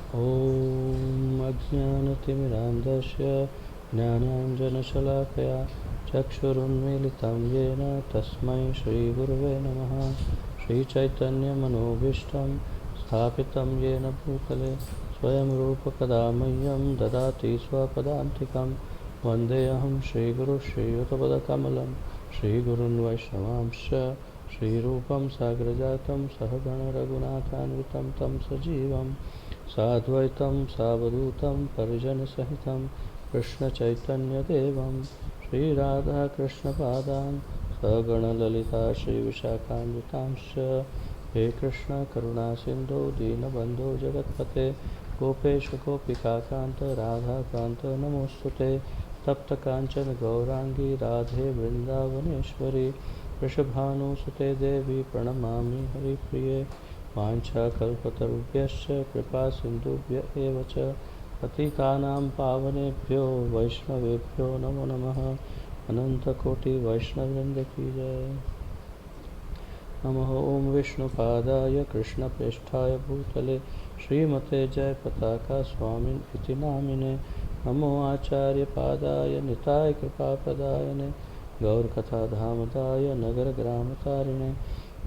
ॐ अज्ञानतिमिरान्धस्य ज्ञानाञ्जनशलाकया चक्षुरुन्मीलितं येन तस्मै श्रीगुरुवे नमः। श्रीचैतन्यमनोभीष्टं स्थापितं येन भूतले स्वयं रूपकदा मह्यं ददाति स्वपदान्तिकं। वन्देऽहं श्रीगुरुं श्रीयुतपदकमलं श्रीगुरून् वैष्णवांश्च श्रीरूपं साग्रजातं सहगणरघुनाथान्वितं तं सजीवं साद्वैतं सावधूतं परिजनसहितं कृष्णचैतन्यदेवं श्रीराधाकृष्णपादान् सगणललिता श्रीविशाखान्वितांश्च। हे कृष्ण करुणा सिन्धो दीनबन्धो जगत्पते गोपेश गोपिकान्त राधाकान्त नमोऽस्तुते। तप्तकाञ्चन गौराङ्गी राधे वृन्दावनेश्वरी वृषभानुसुते देवी प्रणमामि हरिप्रिये। वाञ्छाकल्पतरुभ्यश्च कृपा सिन्धुभ्य एव च पतितानां पावनेभ्यो वैष्णवेभ्यो नमो नमः। अनन्तकोटि वैष्णववृन्द की जय। नमः ओं विष्णुपादाय कृष्णप्रेष्ठाय भूतले श्रीमते जयपताका स्वामिन् इति नामिने। नमो आचार्यपादाय निताय कृपाप्रदायने गौरकथाधामदाय नगरग्रामतारिणे।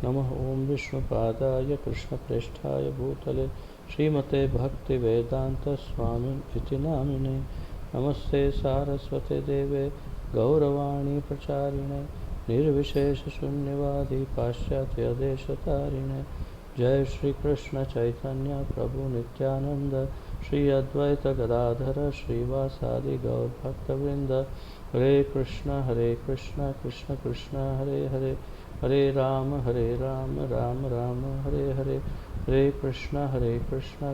नमः ओं विष्णुपादाय कृष्णप्रेष्ठाय भूतले श्रीमते भक्तिवेदांत स्वामिन् इति नामिने। नमस्ते सारस्वते देवे गौरवाणी प्रचारिणे निर्विशेषशून्यवादी पाश्चात्यदेशतारिणे। जय श्री कृष्ण चैतन्य प्रभु नित्यानंद श्री अद्वैत गदाधर श्रीवासादि गौरभक्तवृंद। हरे कृष्ण कृष्ण कृष्ण हरे हरे हरे राम राम राम हरे हरे। हरे कृष्ण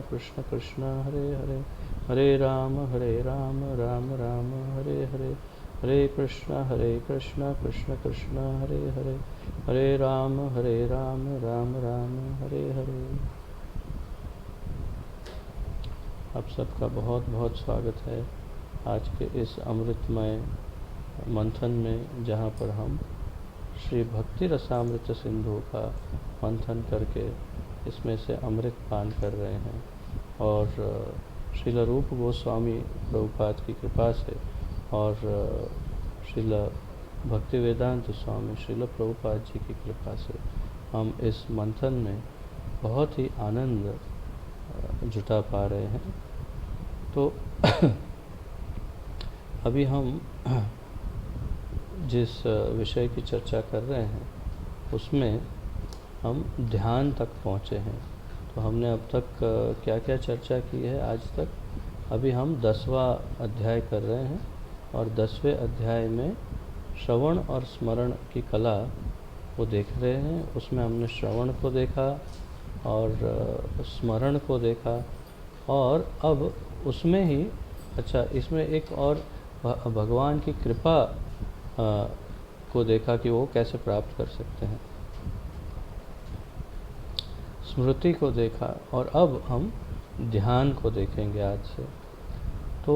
कृष्ण कृष्ण हरे हरे हरे राम राम राम हरे हरे। हरे कृष्ण कृष्ण कृष्ण हरे हरे हरे राम राम राम हरे हरे। आप सबका बहुत बहुत स्वागत है आज के इस अमृतमय मंथन में, जहाँ पर हम श्री भक्ति रसामृत सिंधु का मंथन करके इसमें से अमृत पान कर रहे हैं। और श्रील रूप गोस्वामी प्रभुपाद की कृपा से और श्रील भक्तिवेदांत स्वामी श्रील प्रभुपाद जी की कृपा से हम इस मंथन में बहुत ही आनंद जुटा पा रहे हैं। तो अभी हम जिस विषय की चर्चा कर रहे हैं उसमें हम ध्यान तक पहुँचे हैं। तो हमने अब तक क्या क्या चर्चा की है आज तक। अभी हम 10वां अध्याय कर रहे हैं और 10वें अध्याय में श्रवण और स्मरण की कला को देख रहे हैं। उसमें हमने श्रवण को देखा और स्मरण को देखा, और अब उसमें ही इसमें एक और भगवान की कृपा को देखा कि वो कैसे प्राप्त कर सकते हैं। स्मृति को देखा और अब हम ध्यान को देखेंगे आज से। तो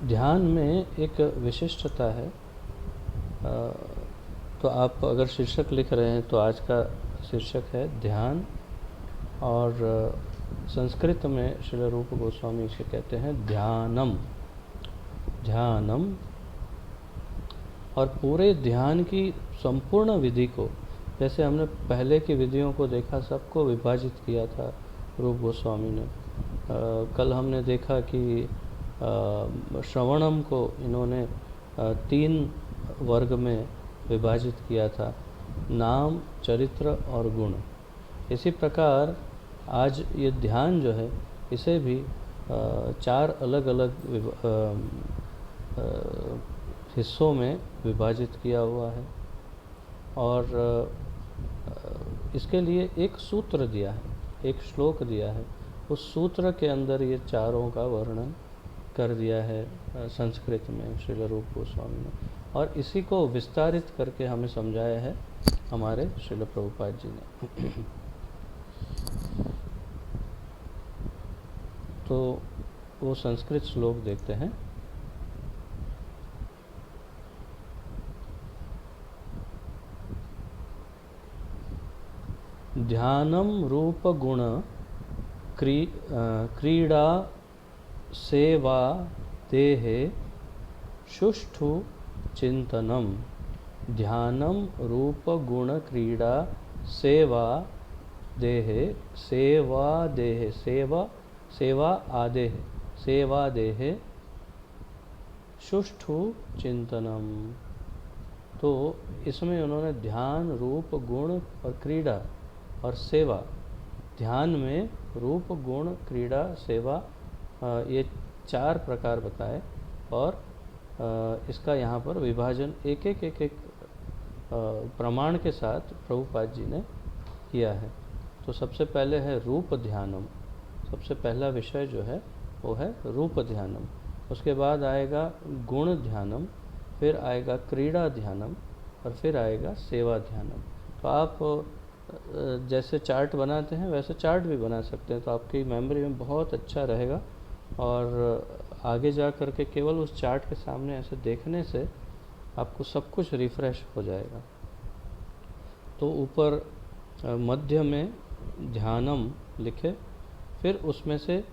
ध्यान में एक विशिष्टता है। तो आप अगर शीर्षक लिख रहे हैं तो आज का शीर्षक है ध्यान, और संस्कृत में श्री रूप गोस्वामी इसे कहते हैं ध्यानम। ध्यानम, और पूरे ध्यान की संपूर्ण विधि को, जैसे हमने पहले की विधियों को देखा, सबको विभाजित किया था रूप गोस्वामी ने। कल हमने देखा कि श्रवणम को इन्होंने 3 वर्ग में विभाजित किया था, नाम, चरित्र और गुण। इसी प्रकार आज ये ध्यान जो है इसे भी 4 अलग अलग हिस्सों में विभाजित किया हुआ है। और इसके लिए एक सूत्र दिया है, एक श्लोक दिया है। उस सूत्र के अंदर ये चारों का वर्णन कर दिया है संस्कृत में श्रील रूप गोस्वामी ने, और इसी को विस्तारित करके हमें समझाया है हमारे श्रील प्रभुपाद जी ने। तो वो संस्कृत श्लोक देखते हैं। ध्यानम रूप गुण क्रीडा सेवा देहे सुष्ठु चिंतनम ध्यानम रूप गुण क्रीडा सेवा देहे सेवा देहे सुष्ठु चिंतनम। तो इसमें उन्होंने ध्यान, रूप, गुण और क्रीड़ा और सेवा, ध्यान में रूप, गुण, क्रीड़ा, सेवा, ये 4 प्रकार बताए और इसका यहाँ पर विभाजन एक एक प्रमाण के साथ प्रभुपाद जी ने किया है। तो सबसे पहले है रूप ध्यानम, सबसे पहला विषय जो है वो है रूप ध्यानम। उसके बाद आएगा गुण ध्यानम, फिर आएगा क्रीड़ा ध्यानम और फिर आएगा सेवा ध्यानम। तो आप जैसे चार्ट बनाते हैं वैसे चार्ट भी बना सकते हैं, तो आपकी मेमोरी में बहुत अच्छा रहेगा और आगे जा कर के केवल उस चार्ट के सामने ऐसे देखने से आपको सब कुछ रिफ्रेश हो जाएगा। तो ऊपर मध्य में ध्यानम लिखे, फिर उसमें से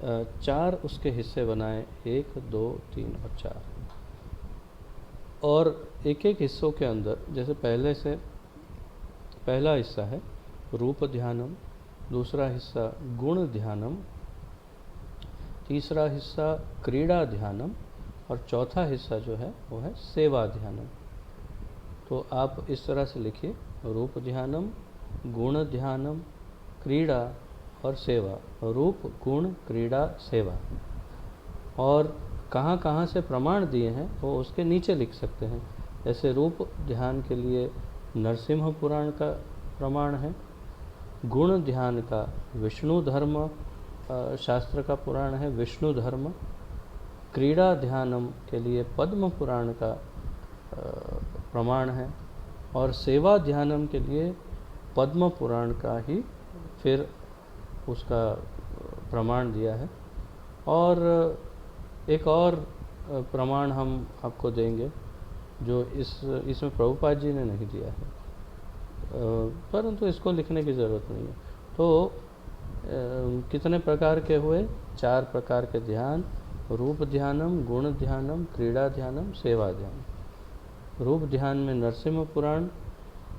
4 उसके हिस्से बनाए, 1, 2, 3 और 4। और एक एक हिस्सों के अंदर जैसे पहला हिस्सा है रूप ध्यानम, दूसरा हिस्सा गुण ध्यानम, तीसरा हिस्सा क्रीड़ा ध्यानम और चौथा हिस्सा जो है वो है सेवा ध्यानम। तो आप इस तरह से लिखिए रूप ध्यानम, गुण ध्यानम, क्रीड़ा और सेवा, रूप, गुण, क्रीड़ा, सेवा। और कहाँ कहाँ से प्रमाण दिए हैं वो उसके नीचे लिख सकते हैं। जैसे रूप ध्यान के लिए नरसिंह पुराण का प्रमाण है, गुण ध्यान का विष्णु धर्म शास्त्र का पुराण है, विष्णु धर्म। क्रीड़ा ध्यानम के लिए पद्म पुराण का प्रमाण है और सेवा ध्यानम के लिए पद्म पुराण का ही फिर उसका प्रमाण दिया है। और एक और प्रमाण हम आपको देंगे जो इसमें प्रभुपाद जी ने नहीं दिया है, परंतु इसको लिखने की ज़रूरत नहीं है। तो कितने प्रकार के हुए? 4 प्रकार के ध्यान, रूप ध्यानम, गुण ध्यानम, क्रीड़ा ध्यानम, सेवा ध्यान। रूप ध्यान में नरसिंह पुराण,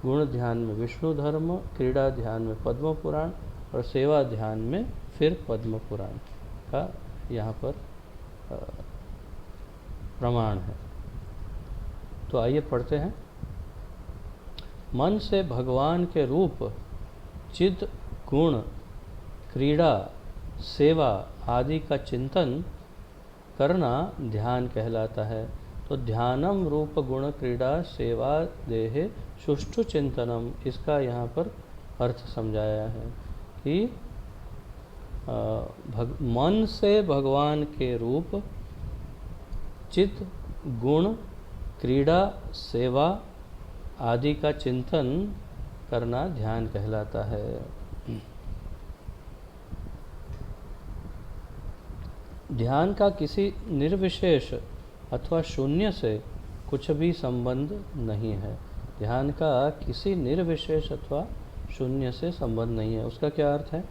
गुण ध्यान में विष्णु धर्म, क्रीड़ा ध्यान में पद्म पुराण और सेवा ध्यान में फिर पद्म पुराण का यहाँ पर प्रमाण है। तो आइए पढ़ते हैं। मन से भगवान के रूप, चिद, गुण, क्रीड़ा, सेवा आदि का चिंतन करना ध्यान कहलाता है। तो ध्यानम रूप गुण क्रीड़ा सेवा देहे सुष्ठु चिंतनम, इसका यहाँ पर अर्थ समझाया है कि मन से भगवान के रूप, चित्त, गुण, क्रीड़ा, सेवा आदि का चिंतन करना ध्यान कहलाता है। ध्यान का किसी निर्विशेष अथवा शून्य से कुछ भी संबंध नहीं है। ध्यान का किसी निर्विशेष अथवा शून्य से संबंध नहीं है। उसका क्या अर्थ है?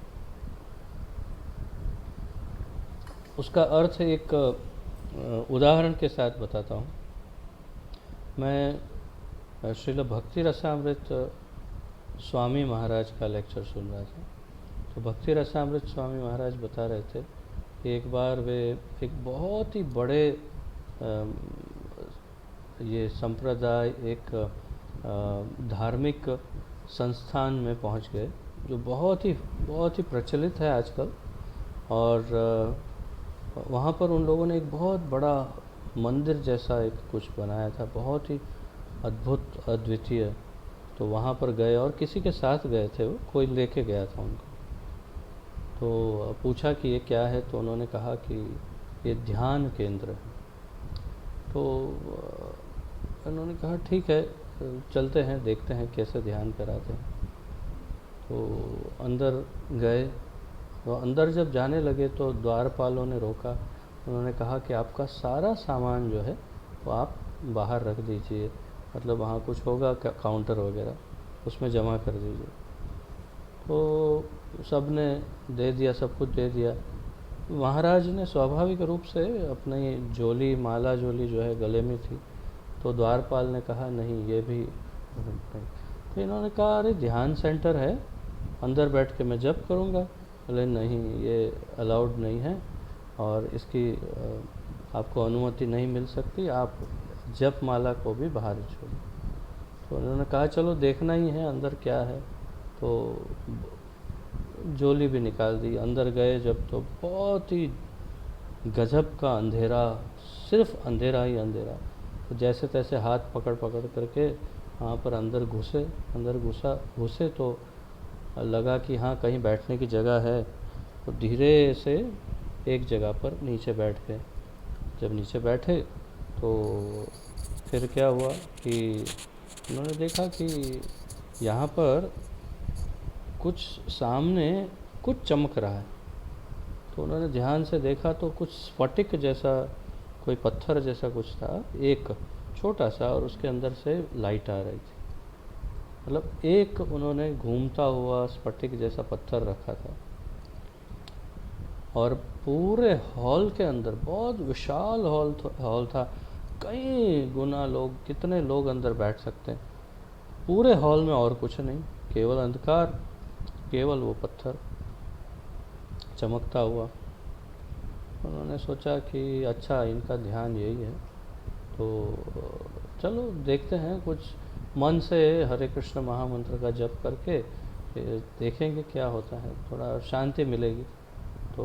उसका अर्थ एक उदाहरण के साथ बताता हूँ। मैं श्रील भक्ति रसामृत स्वामी महाराज का लेक्चर सुन रहा था। तो भक्ति रसामृत स्वामी महाराज बता रहे थे कि एक बार वे एक बहुत ही बड़े ये संप्रदाय, एक धार्मिक संस्थान में पहुंच गए जो बहुत ही प्रचलित है आजकल। और वहाँ पर उन लोगों ने एक बहुत बड़ा मंदिर जैसा एक कुछ बनाया था, बहुत ही अद्भुत, अद्वितीय। तो वहाँ पर गए और किसी के साथ गए थे, वो कोई लेके गया था उनको। तो पूछा कि ये क्या है, तो उन्होंने कहा कि ये ध्यान केंद्र है। तो उन्होंने कहा ठीक है, चलते हैं, देखते हैं कैसे ध्यान कराते हैं। तो अंदर गए। तो अंदर जब जाने लगे तो द्वारपालों ने रोका। उन्होंने कहा कि आपका सारा सामान जो है वो आप बाहर रख दीजिए, मतलब वहाँ कुछ होगा काउंटर वगैरह, उसमें जमा कर दीजिए। तो सब ने दे दिया, सब कुछ दे दिया। महाराज ने स्वाभाविक रूप से अपनी जोली, माला जोली जो है गले में थी, तो द्वारपाल ने कहा नहीं ये भी नहीं। तो इन्होंने कहा अरे ध्यान सेंटर है, अंदर बैठ के मैं जप करूँगा। बोले नहीं, ये अलाउड नहीं है और इसकी आपको अनुमति नहीं मिल सकती, आप जप माला को भी बाहर छोड़िए। तो उन्होंने कहा चलो देखना ही है अंदर क्या है। तो जोली भी निकाल दी, अंदर गए जब तो बहुत ही गजब का अंधेरा, सिर्फ अंधेरा ही अंधेरा। तो जैसे तैसे हाथ पकड़ पकड़ करके वहाँ पर अंदर घुसे तो लगा कि हाँ कहीं बैठने की जगह है। तो धीरे से एक जगह पर नीचे बैठ गए। जब नीचे बैठे तो फिर क्या हुआ कि उन्होंने देखा कि यहाँ पर कुछ सामने कुछ चमक रहा है। तो उन्होंने ध्यान से देखा तो कुछ स्फटिक जैसा, कोई पत्थर जैसा कुछ था, एक छोटा सा, और उसके अंदर से लाइट आ रही थी। मतलब एक उन्होंने घूमता हुआ स्फटिक जैसा पत्थर रखा था और पूरे हॉल के अंदर, बहुत विशाल हॉल था, कई गुना लोग, कितने लोग अंदर बैठ सकते हैं। पूरे हॉल में और कुछ नहीं, केवल अंधकार, केवल वो पत्थर चमकता हुआ। उन्होंने सोचा कि अच्छा इनका ध्यान यही है, तो चलो देखते हैं, कुछ मन से हरे कृष्ण महामंत्र का जप करके देखेंगे क्या होता है, थोड़ा शांति मिलेगी। तो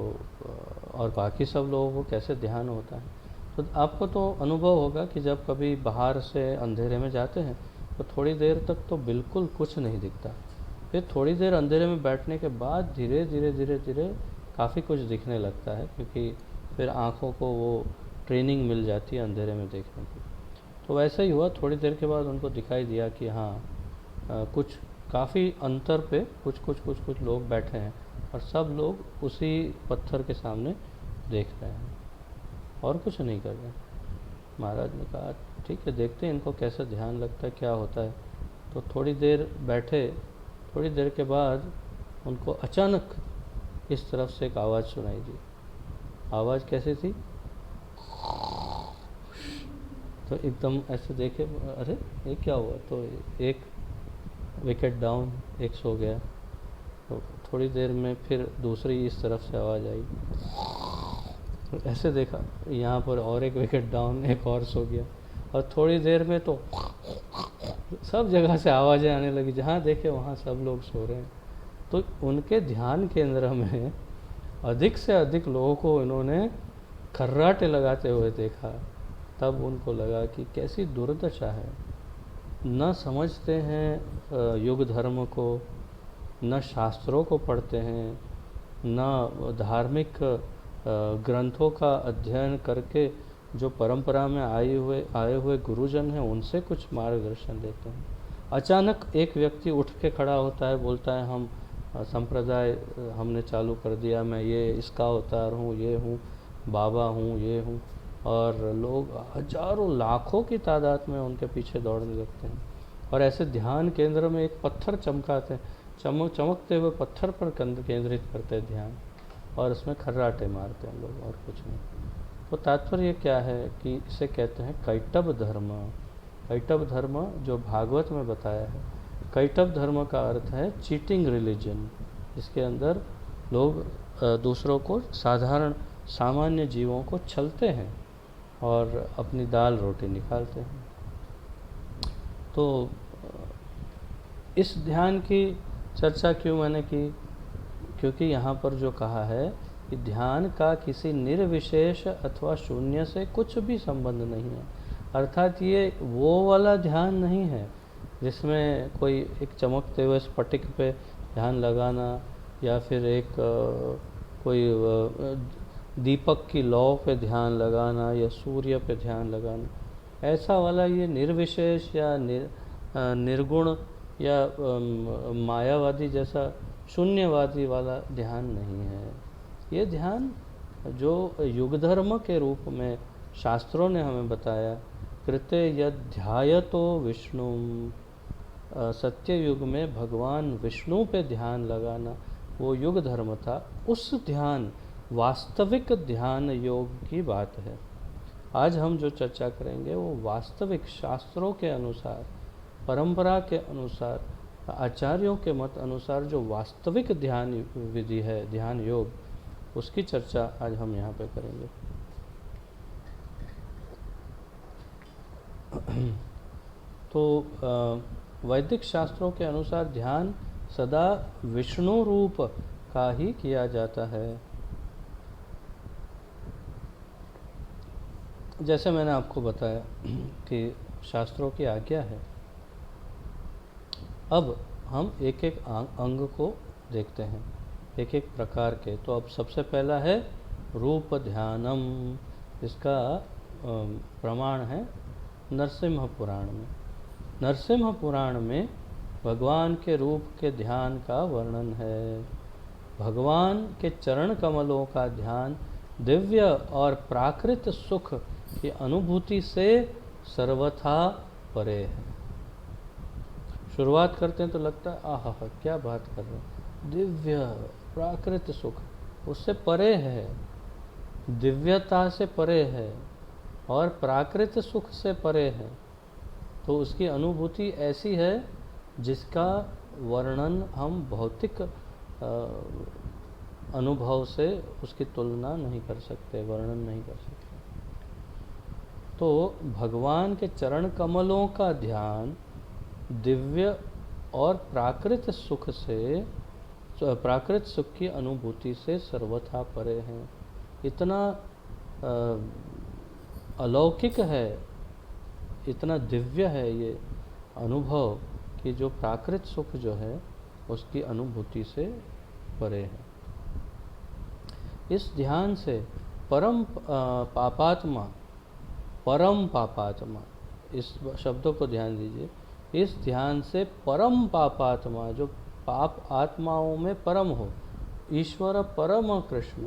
और बाकी सब लोगों को कैसे ध्यान होता है। तो आपको तो अनुभव होगा कि जब कभी बाहर से अंधेरे में जाते हैं तो थोड़ी देर तक तो बिल्कुल कुछ नहीं दिखता, फिर थोड़ी देर अंधेरे में बैठने के बाद धीरे धीरे धीरे धीरे काफ़ी कुछ दिखने लगता है, क्योंकि फिर आँखों को वो ट्रेनिंग मिल जाती है अंधेरे में देखने की। तो वैसा ही हुआ, थोड़ी देर के बाद उनको दिखाई दिया कि हाँ कुछ काफ़ी अंतर पे कुछ लोग बैठे हैं और सब लोग उसी पत्थर के सामने देख रहे हैं और कुछ नहीं कर रहे। महाराज ने कहा ठीक है, देखते हैं इनको कैसे ध्यान लगता है, क्या होता है। तो थोड़ी देर बैठे, थोड़ी देर के बाद उनको अचानक इस तरफ से एक आवाज़ सुनाई दी। आवाज़ कैसी थी, तो एकदम ऐसे देखे, अरे ये क्या हुआ। तो एक विकेट डाउन, एक सो गया। तो थोड़ी देर में फिर दूसरी इस तरफ से आवाज़ आई, तो ऐसे देखा यहाँ पर और एक विकेट डाउन, एक और सो गया। और थोड़ी देर में तो सब जगह से आवाज़ें आने लगी, जहाँ देखे वहाँ सब लोग सो रहे हैं। तो उनके ध्यान केंद्र में अधिक से अधिक लोगों को इन्होंने खर्राटे लगाते हुए देखा। तब उनको लगा कि कैसी दुर्दशा है, न समझते हैं युग धर्म को, न शास्त्रों को पढ़ते हैं, न धार्मिक ग्रंथों का अध्ययन करके जो परंपरा में आए हुए गुरुजन हैं उनसे कुछ मार्गदर्शन लेते हैं। अचानक एक व्यक्ति उठ के खड़ा होता है, बोलता है हम संप्रदाय हमने चालू कर दिया, मैं ये इसका अवतार हूँ, ये हूँ, बाबा हूँ, ये हूँ। और लोग हजारों लाखों की तादाद में उनके पीछे दौड़ने लगते हैं और ऐसे ध्यान केंद्र में एक पत्थर चमकाते हैं, चमकते हुए पत्थर पर केंद्रित करते हैं ध्यान, और उसमें खर्राटे मारते हैं लोग, और कुछ नहीं। तो तात्पर्य क्या है कि इसे कहते हैं कैटभ धर्म। कैटभ धर्म जो भागवत में बताया है, कैटभ धर्म का अर्थ है चीटिंग रिलीजन, जिसके अंदर लोग दूसरों को, साधारण सामान्य जीवों को छलते हैं और अपनी दाल रोटी निकालते हैं। तो इस ध्यान की चर्चा क्यों मैंने की, क्योंकि यहाँ पर जो कहा है कि ध्यान का किसी निर्विशेष अथवा शून्य से कुछ भी संबंध नहीं है। अर्थात ये वो वाला ध्यान नहीं है जिसमें कोई एक चमकते हुए स्फटिक पे ध्यान लगाना, या फिर एक कोई दीपक की लौ पे ध्यान लगाना, या सूर्य पे ध्यान लगाना। ऐसा वाला ये निर्विशेष या निर्गुण या मायावादी जैसा शून्यवादी वाला ध्यान नहीं है। ये ध्यान जो युग धर्म के रूप में शास्त्रों ने हमें बताया, कृते यध्यायतो विष्णु, सत्य युग में भगवान विष्णु पे ध्यान लगाना, वो युग धर्म था, उस ध्यान, वास्तविक ध्यान योग की बात है। आज हम जो चर्चा करेंगे वो वास्तविक शास्त्रों के अनुसार, परंपरा के अनुसार, आचार्यों के मत अनुसार जो वास्तविक ध्यान विधि है, ध्यान योग, उसकी चर्चा आज हम यहाँ पे करेंगे। तो वैदिक शास्त्रों के अनुसार ध्यान सदा विष्णु रूप का ही किया जाता है। जैसे मैंने आपको बताया कि शास्त्रों की आज्ञा है। अब हम एक एक अंग को देखते हैं, एक एक प्रकार के। तो अब सबसे पहला है रूप ध्यानम। इसका प्रमाण है नरसिम्हा पुराण में। नरसिम्हा पुराण में भगवान के रूप के ध्यान का वर्णन है। भगवान के चरण कमलों का ध्यान दिव्य और प्राकृत सुख की अनुभूति से सर्वथा परे है। शुरुआत करते हैं तो लगता है आहा क्या बात कर रहे हैं, दिव्य प्राकृत सुख, उससे परे है, दिव्यता से परे है और प्राकृत सुख से परे है। तो उसकी अनुभूति ऐसी है जिसका वर्णन हम भौतिक अनुभव से उसकी तुलना नहीं कर सकते, वर्णन नहीं कर सकते। तो भगवान के चरण कमलों का ध्यान दिव्य और प्राकृत सुख से, प्राकृत सुख की अनुभूति से सर्वथा परे हैं। इतना अलौकिक है, इतना दिव्य है ये अनुभव कि जो प्राकृत सुख जो है उसकी अनुभूति से परे है। इस ध्यान से परम पापात्मा, परम पापात्मा, इस शब्दों को ध्यान दीजिए। इस ध्यान से परम पापात्मा, जो पाप आत्माओं में परम हो, ईश्वर परम कृष्ण,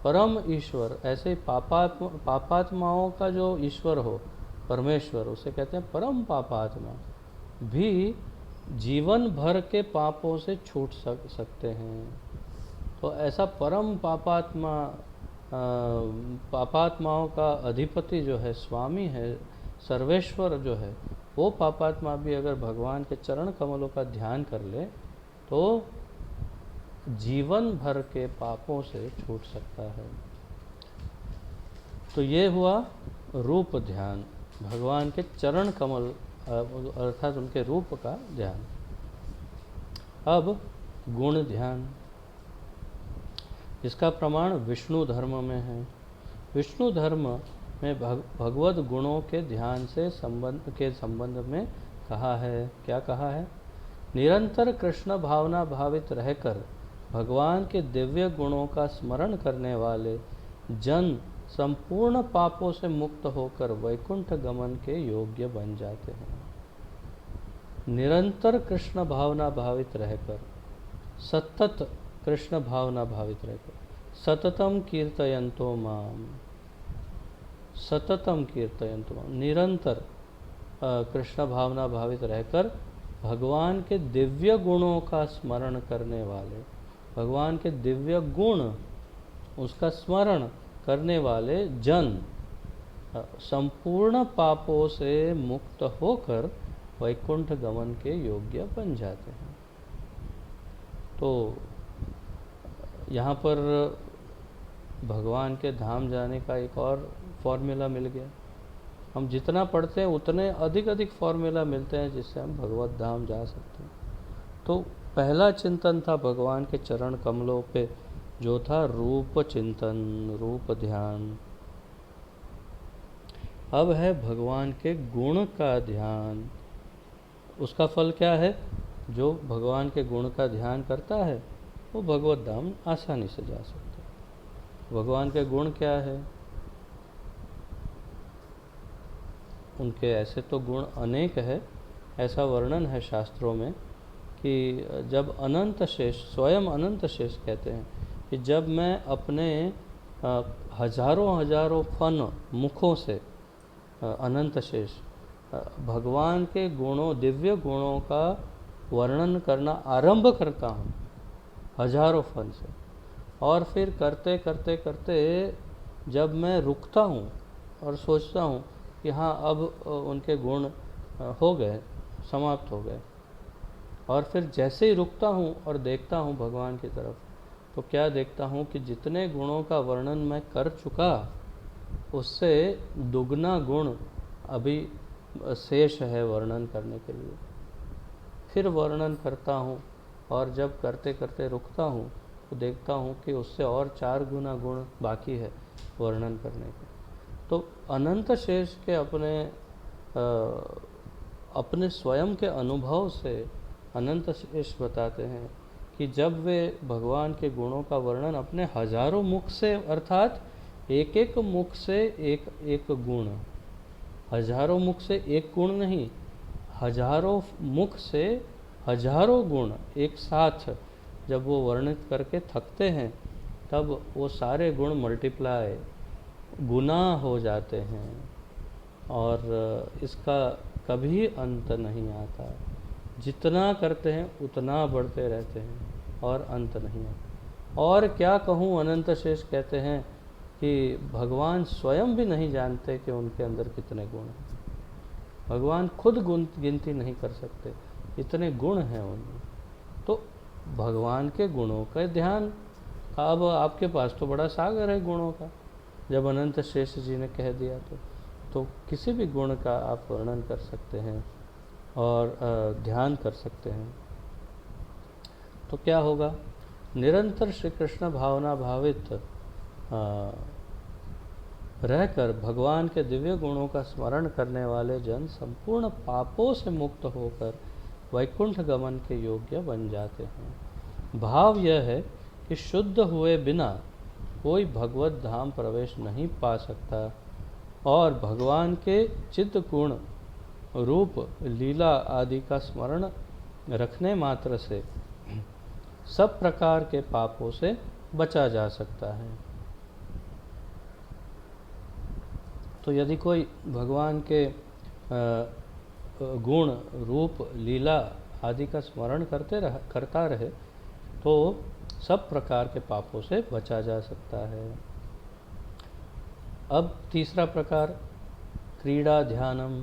परम ईश्वर, ऐसे पापात्माओं का जो ईश्वर हो, परमेश्वर, उसे कहते हैं परम पापात्मा, भी जीवन भर के पापों से छूट सकते हैं। तो ऐसा परम पापात्मा, पापात्माओं का अधिपति जो है, स्वामी है, सर्वेश्वर जो है, वो पापात्मा भी अगर भगवान के चरण कमलों का ध्यान कर ले तो जीवन भर के पापों से छूट सकता है। तो ये हुआ रूप ध्यान, भगवान के चरण कमल अर्थात उनके रूप का ध्यान। अब गुण ध्यान, इसका प्रमाण विष्णु धर्म में है। विष्णु धर्म में भगवत गुणों के ध्यान से संबंध में कहा है। क्या कहा है? निरंतर कृष्ण भावना भावित रहकर भगवान के दिव्य गुणों का स्मरण करने वाले जन संपूर्ण पापों से मुक्त होकर वैकुंठ गमन के योग्य बन जाते हैं। निरंतर कृष्ण भावना भावित रहकर, सतत कृष्ण भावना भावित रहकर, सततम कीर्तयन्तो माम, सततम कीर्तयन्तो माम, निरंतर कृष्ण भावना भावित रहकर भगवान के दिव्य गुणों का स्मरण करने वाले, भगवान के दिव्य गुण, उसका स्मरण करने वाले जन संपूर्ण पापों से मुक्त होकर वैकुंठ गमन के योग्य बन जाते हैं। तो यहाँ पर भगवान के धाम जाने का एक और फॉर्मूला मिल गया। हम जितना पढ़ते हैं उतने अधिक फॉर्मूला मिलते हैं जिससे हम भगवत धाम जा सकते हैं। तो पहला चिंतन था भगवान के चरण कमलों पे, जो था रूप चिंतन, रूप ध्यान। अब है भगवान के गुण का ध्यान। उसका फल क्या है? जो भगवान के गुण का ध्यान करता है वो भगवत धाम आसानी से जा सकता है। भगवान के गुण क्या है? उनके ऐसे तो गुण अनेक है, ऐसा वर्णन है शास्त्रों में कि जब अनंत शेष, स्वयं अनंत शेष कहते हैं कि जब मैं अपने हजारों फन मुखों से, अनंत शेष, भगवान के गुणों, दिव्य गुणों का वर्णन करना आरंभ करता हूँ, हजारों फन से। और फिर करते करते करते जब मैं रुकता हूँ और सोचता हूँ कि हाँ अब उनके गुण हो गए, समाप्त हो गए, और फिर जैसे ही रुकता हूँ और देखता हूँ भगवान की तरफ, तो क्या देखता हूँ कि जितने गुणों का वर्णन मैं कर चुका उससे दुगना गुण अभी शेष है वर्णन करने के लिए। फिर वर्णन करता हूँ और जब करते करते रुकता हूँ तो देखता हूँ कि उससे और 4 गुना गुण बाकी है वर्णन करने के। तो अनंत शेष के अपने स्वयं के अनुभव से अनंत शेष बताते हैं कि जब वे भगवान के गुणों का वर्णन अपने हजारों मुख से, अर्थात एक एक मुख से एक एक गुण, हजारों मुख से एक गुण नहीं, हजारों मुख से हजारों गुण एक साथ जब वो वर्णित करके थकते हैं, तब वो सारे गुण मल्टीप्लाई, गुना हो जाते हैं और इसका कभी अंत नहीं आता। जितना करते हैं उतना बढ़ते रहते हैं और अंत नहीं आता। और क्या कहूँ, अनंत शेष कहते हैं कि भगवान स्वयं भी नहीं जानते कि उनके अंदर कितने गुण हैं। भगवान खुद गिनती नहीं कर सकते, इतने गुण हैं उनमें। तो भगवान के गुणों का ध्यान, अब आपके पास तो बड़ा सागर है गुणों का, जब अनंत शेष जी ने कह दिया तो किसी भी गुण का आप वर्णन कर सकते हैं और ध्यान कर सकते हैं। तो क्या होगा, निरंतर श्री कृष्ण भावना भावित रहकर भगवान के दिव्य गुणों का स्मरण करने वाले जन संपूर्ण पापों से मुक्त होकर वैकुंठ गमन के योग्य बन जाते हैं। भाव यह है कि शुद्ध हुए बिना कोई भगवत धाम प्रवेश नहीं पा सकता और भगवान के चित्त गुण रूप लीला आदि का स्मरण रखने मात्र से सब प्रकार के पापों से बचा जा सकता है। तो यदि कोई भगवान के गुण रूप लीला आदि का स्मरण करता रहे तो सब प्रकार के पापों से बचा जा सकता है। अब तीसरा प्रकार, क्रीड़ा ध्यानम।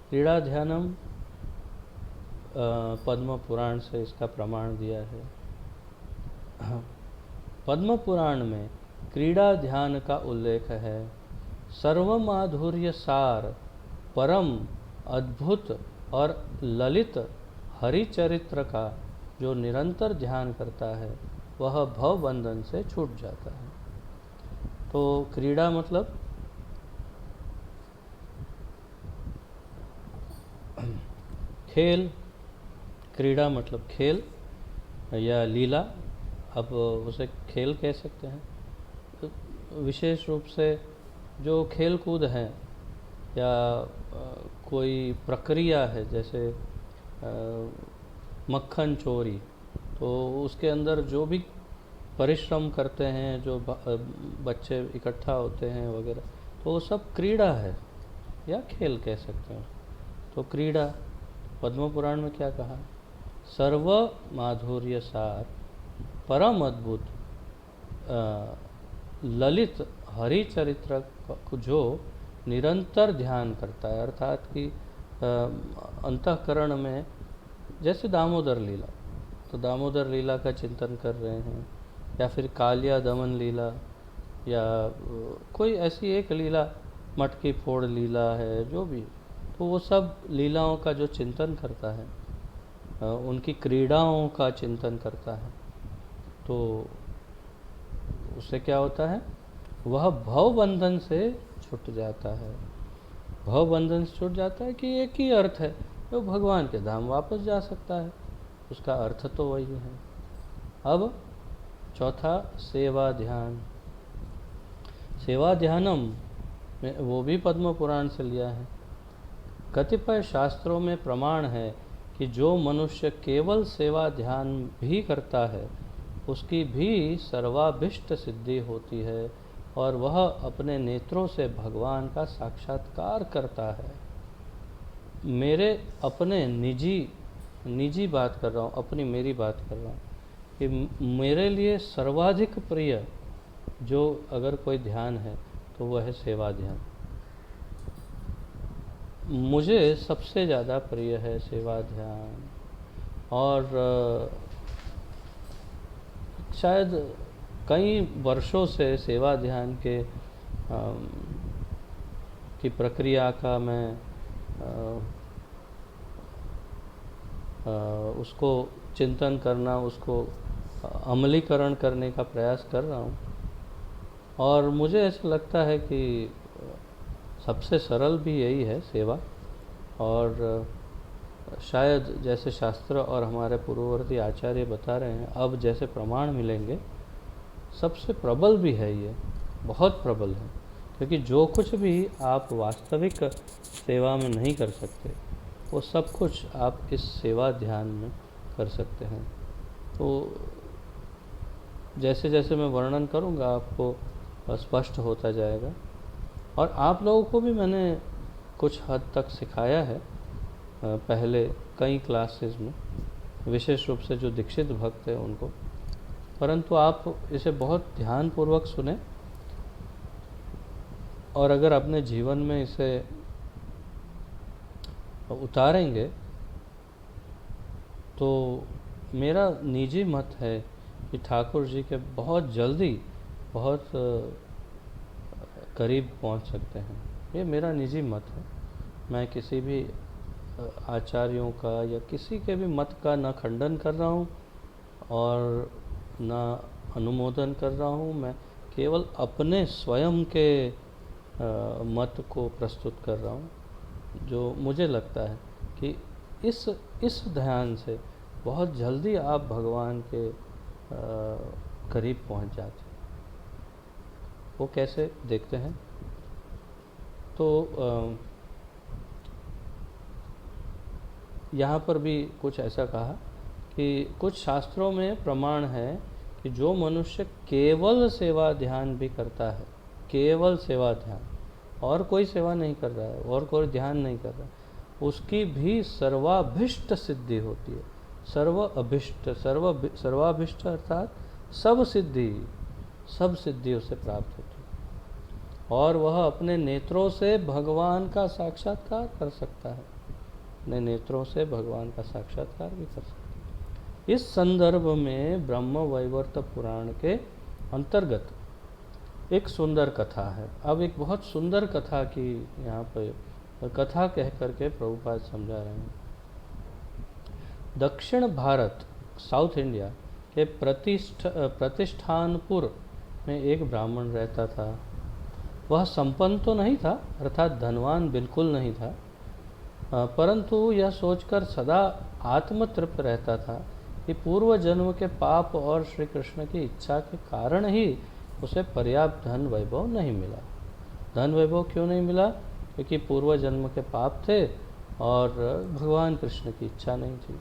क्रीड़ा ध्यानम पद्म पुराण से इसका प्रमाण दिया है। पद्म पुराण में क्रीड़ा ध्यान का उल्लेख है। सर्वमाधुर्य सार, परम अद्भुत और ललित हरिचरित्र का जो निरंतर ध्यान करता है वह भव बंधन से छूट जाता है। तो क्रीड़ा मतलब खेल, क्रीड़ा मतलब खेल या लीला, अब उसे खेल कह सकते हैं। तो विशेष रूप से जो खेल कूद है या कोई प्रक्रिया है, जैसे मक्खन चोरी, तो उसके अंदर जो भी परिश्रम करते हैं, जो बच्चे इकट्ठा होते हैं वगैरह, तो वो सब क्रीड़ा है या खेल कह सकते हैं। तो क्रीड़ा, पद्म पुराण में क्या कहा, सर्व माधुर्य सार, परम अद्भुत ललित हरिचरित्र को जो निरंतर ध्यान करता है, अर्थात कि अंतःकरण में, जैसे दामोदर लीला, तो दामोदर लीला का चिंतन कर रहे हैं, या फिर कालिया दमन लीला, या कोई ऐसी एक लीला, मटकी फोड़ लीला है, जो भी, तो वो सब लीलाओं का जो चिंतन करता है, उनकी क्रीड़ाओं का चिंतन करता है, तो उससे क्या होता है, वह भव बंधन से छूट जाता है। भव बंधन से छूट जाता है कि एक ही अर्थ है, वो भगवान के धाम वापस जा सकता है, उसका अर्थ तो वही है। अब चौथा, सेवा ध्यान। सेवा ध्यानम में वो भी पद्म पुराण से लिया है। कतिपय शास्त्रों में प्रमाण है कि जो मनुष्य केवल सेवा ध्यान भी करता है उसकी भी सर्वाभीष्ट सिद्धि होती है और वह अपने नेत्रों से भगवान का साक्षात्कार करता है। मेरे अपने निजी बात कर रहा हूँ, मेरी बात कर रहा हूँ कि मेरे लिए सर्वाधिक प्रिय जो अगर कोई ध्यान है तो वह है सेवा ध्यान। मुझे सबसे ज़्यादा प्रिय है सेवा ध्यान। और शायद कई वर्षों से सेवा ध्यान के की प्रक्रिया का मैं उसको चिंतन करना, उसको अमलीकरण करने का प्रयास कर रहा हूँ। और मुझे ऐसा लगता है कि सबसे सरल भी यही है सेवा। और शायद जैसे शास्त्र और हमारे पूर्ववर्ती आचार्य बता रहे हैं, अब जैसे प्रमाण मिलेंगे, सबसे प्रबल भी है ये, बहुत प्रबल है। क्योंकि जो कुछ भी आप वास्तविक सेवा में नहीं कर सकते, वो सब कुछ आप इस सेवा ध्यान में कर सकते हैं। तो जैसे जैसे मैं वर्णन करूँगा आपको स्पष्ट होता जाएगा। और आप लोगों को भी मैंने कुछ हद तक सिखाया है पहले कई क्लासेस में, विशेष रूप से जो दीक्षित भक्त हैं उनको। परंतु आप इसे बहुत ध्यानपूर्वक सुने और अगर अपने जीवन में इसे उतारेंगे तो मेरा निजी मत है कि ठाकुर जी के बहुत जल्दी बहुत करीब पहुंच सकते हैं। ये मेरा निजी मत है। मैं किसी भी आचार्यों का या किसी के भी मत का न खंडन कर रहा हूँ और न अनुमोदन कर रहा हूँ। मैं केवल अपने स्वयं के मत को प्रस्तुत कर रहा हूँ, जो मुझे लगता है कि इस ध्यान से बहुत जल्दी आप भगवान के करीब पहुँच जाते हैं। वो कैसे देखते हैं? तो यहाँ पर भी कुछ ऐसा कहा कि कुछ शास्त्रों में प्रमाण है कि जो मनुष्य केवल सेवा ध्यान भी करता है, केवल सेवा ध्यान, और कोई सेवा नहीं कर रहा है और कोई ध्यान नहीं कर रहा है, उसकी भी सर्वाभिष्ट सिद्धि होती है। सर्वाभिष्ट अर्थात सब सिद्धि उसे प्राप्त होती है और वह अपने नेत्रों से भगवान का साक्षात्कार कर सकता है। अपने नेत्रों से भगवान का साक्षात्कार भी कर सकता है। इस संदर्भ में ब्रह्म वैवर्त पुराण के अंतर्गत एक सुंदर कथा है। अब एक बहुत सुंदर कथा की यहाँ पर कथा कह करके प्रभुपाद समझा रहे हैं। दक्षिण भारत, साउथ इंडिया के प्रतिष्ठानपुर में एक ब्राह्मण रहता था। वह संपन्न तो नहीं था, अर्थात धनवान बिल्कुल नहीं था, परंतु यह सोचकर सदा आत्मतृप्त रहता था कि पूर्व जन्म के पाप और श्री कृष्ण की इच्छा के कारण ही उसे पर्याप्त धन वैभव नहीं मिला। धन वैभव क्यों नहीं मिला? क्योंकि पूर्व जन्म के पाप थे और भगवान कृष्ण की इच्छा नहीं थी।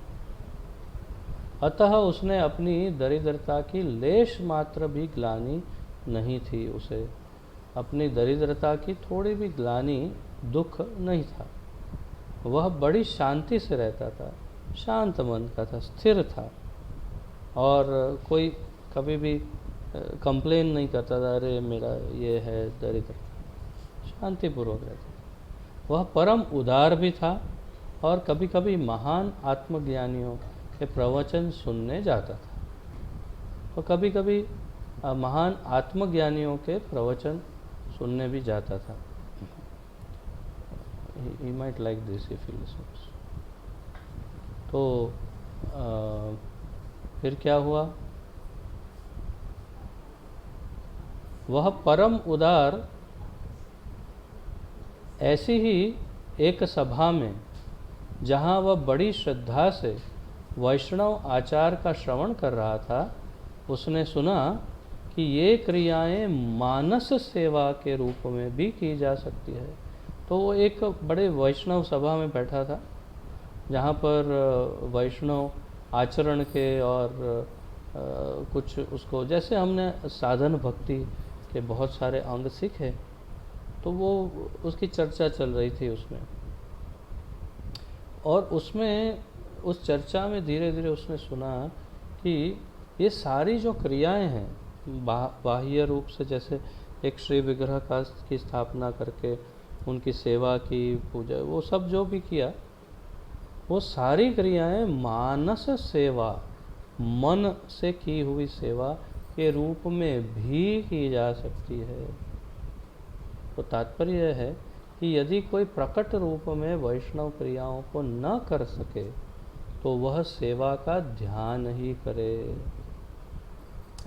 अतः उसने अपनी दरिद्रता की लेश मात्र भी ग्लानि नहीं थी, उसे अपनी दरिद्रता की थोड़ी भी ग्लानि, दुख नहीं था। वह बड़ी शांति से रहता था, शांत मन का था, स्थिर था और कोई कभी भी कंप्लेन नहीं करता था, अरे मेरा ये है दरिद्रता। शांतिपूर्वक रहता था। वह परम उदार भी था और कभी कभी महान आत्मज्ञानियों के प्रवचन सुनने जाता था। और कभी कभी महान आत्मज्ञानियों के प्रवचन सुनने भी जाता था। He might like this if he listens. तो फिर क्या हुआ? वह परम उदार ऐसी ही एक सभा में, जहाँ वह बड़ी श्रद्धा से वैष्णव आचार का श्रवण कर रहा था, उसने सुना कि ये क्रियाएं मानस सेवा के रूप में भी की जा सकती है। तो वो एक बड़े वैष्णव सभा में बैठा था, जहाँ पर वैष्णव आचरण के और कुछ उसको, जैसे हमने साधन भक्ति के बहुत सारे अंग सीखे, तो वो उसकी चर्चा चल रही थी उसमें। और उसमें उस चर्चा में धीरे धीरे उसने सुना कि ये सारी जो क्रियाएं हैं बाह्य रूप से, जैसे एक श्री विग्रह का की स्थापना करके उनकी सेवा की, पूजा, वो सब जो भी किया, वो सारी क्रियाएं मानस सेवा, मन से की हुई सेवा के रूप में भी की जा सकती है। तो तात्पर्य यह है कि यदि कोई प्रकट रूप में वैष्णव क्रियाओं को न कर सके तो वह सेवा का ध्यान ही करे।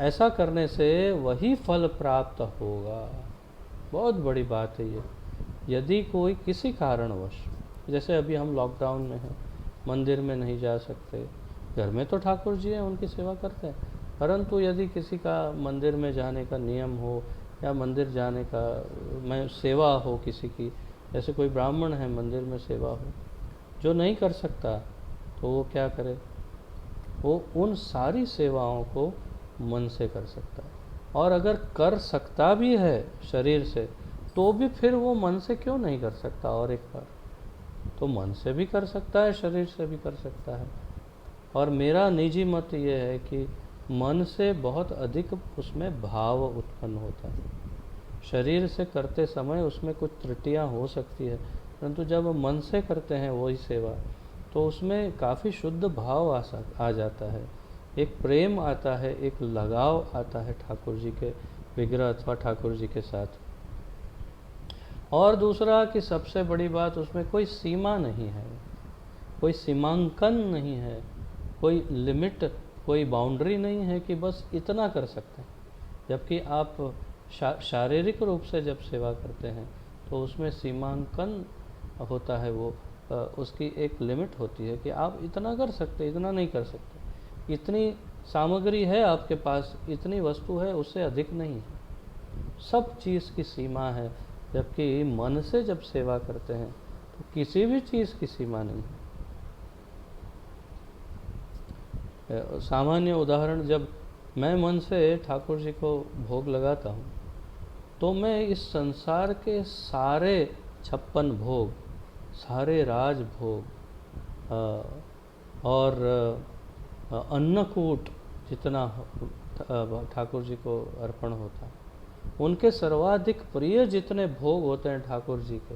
ऐसा करने से वही फल प्राप्त होगा। बहुत बड़ी बात है ये। यदि कोई किसी कारणवश, जैसे अभी हम लॉकडाउन में हैं, मंदिर में नहीं जा सकते, घर में तो ठाकुर जी हैं, उनकी सेवा करते हैं, परंतु यदि किसी का मंदिर में जाने का नियम हो या मंदिर जाने का मैं सेवा हो किसी की, जैसे कोई ब्राह्मण है मंदिर में सेवा हो, जो नहीं कर सकता तो वो क्या करे, वो उन सारी सेवाओं को मन से कर सकता है। और अगर कर सकता भी है शरीर से, तो भी फिर वो मन से क्यों नहीं कर सकता? और एक बार तो मन से भी कर सकता है, शरीर से भी कर सकता है। और मेरा निजी मत ये है कि मन से बहुत अधिक उसमें भाव उत्पन्न होता है। शरीर से करते समय उसमें कुछ त्रुटियां हो सकती है, परंतु जब मन से करते हैं वही सेवा, तो उसमें काफ़ी शुद्ध भाव आ जाता है, एक प्रेम आता है, एक लगाव आता है ठाकुर जी के विग्रह अथवा ठाकुर जी के साथ। और दूसरा कि सबसे बड़ी बात, उसमें कोई सीमा नहीं है, कोई सीमांकन नहीं है, कोई लिमिट, कोई बाउंड्री नहीं है कि बस इतना कर सकते हैं। जबकि आप शारीरिक रूप से जब सेवा करते हैं तो उसमें सीमांकन होता है, वो उसकी एक लिमिट होती है कि आप इतना कर सकते, इतना नहीं कर सकते, इतनी सामग्री है आपके पास, इतनी वस्तु है, उससे अधिक नहीं है। सब चीज़ की सीमा है। जबकि मन से जब सेवा करते हैं तो किसी भी चीज़ की सीमा नहीं है। सामान्य उदाहरण, जब मैं मन से ठाकुर जी को भोग लगाता हूँ तो मैं इस संसार के सारे 56 भोग, सारे राज भोग और अन्नकूट जितना ठाकुर जी को अर्पण होता है, उनके सर्वाधिक प्रिय जितने भोग होते हैं ठाकुर जी के,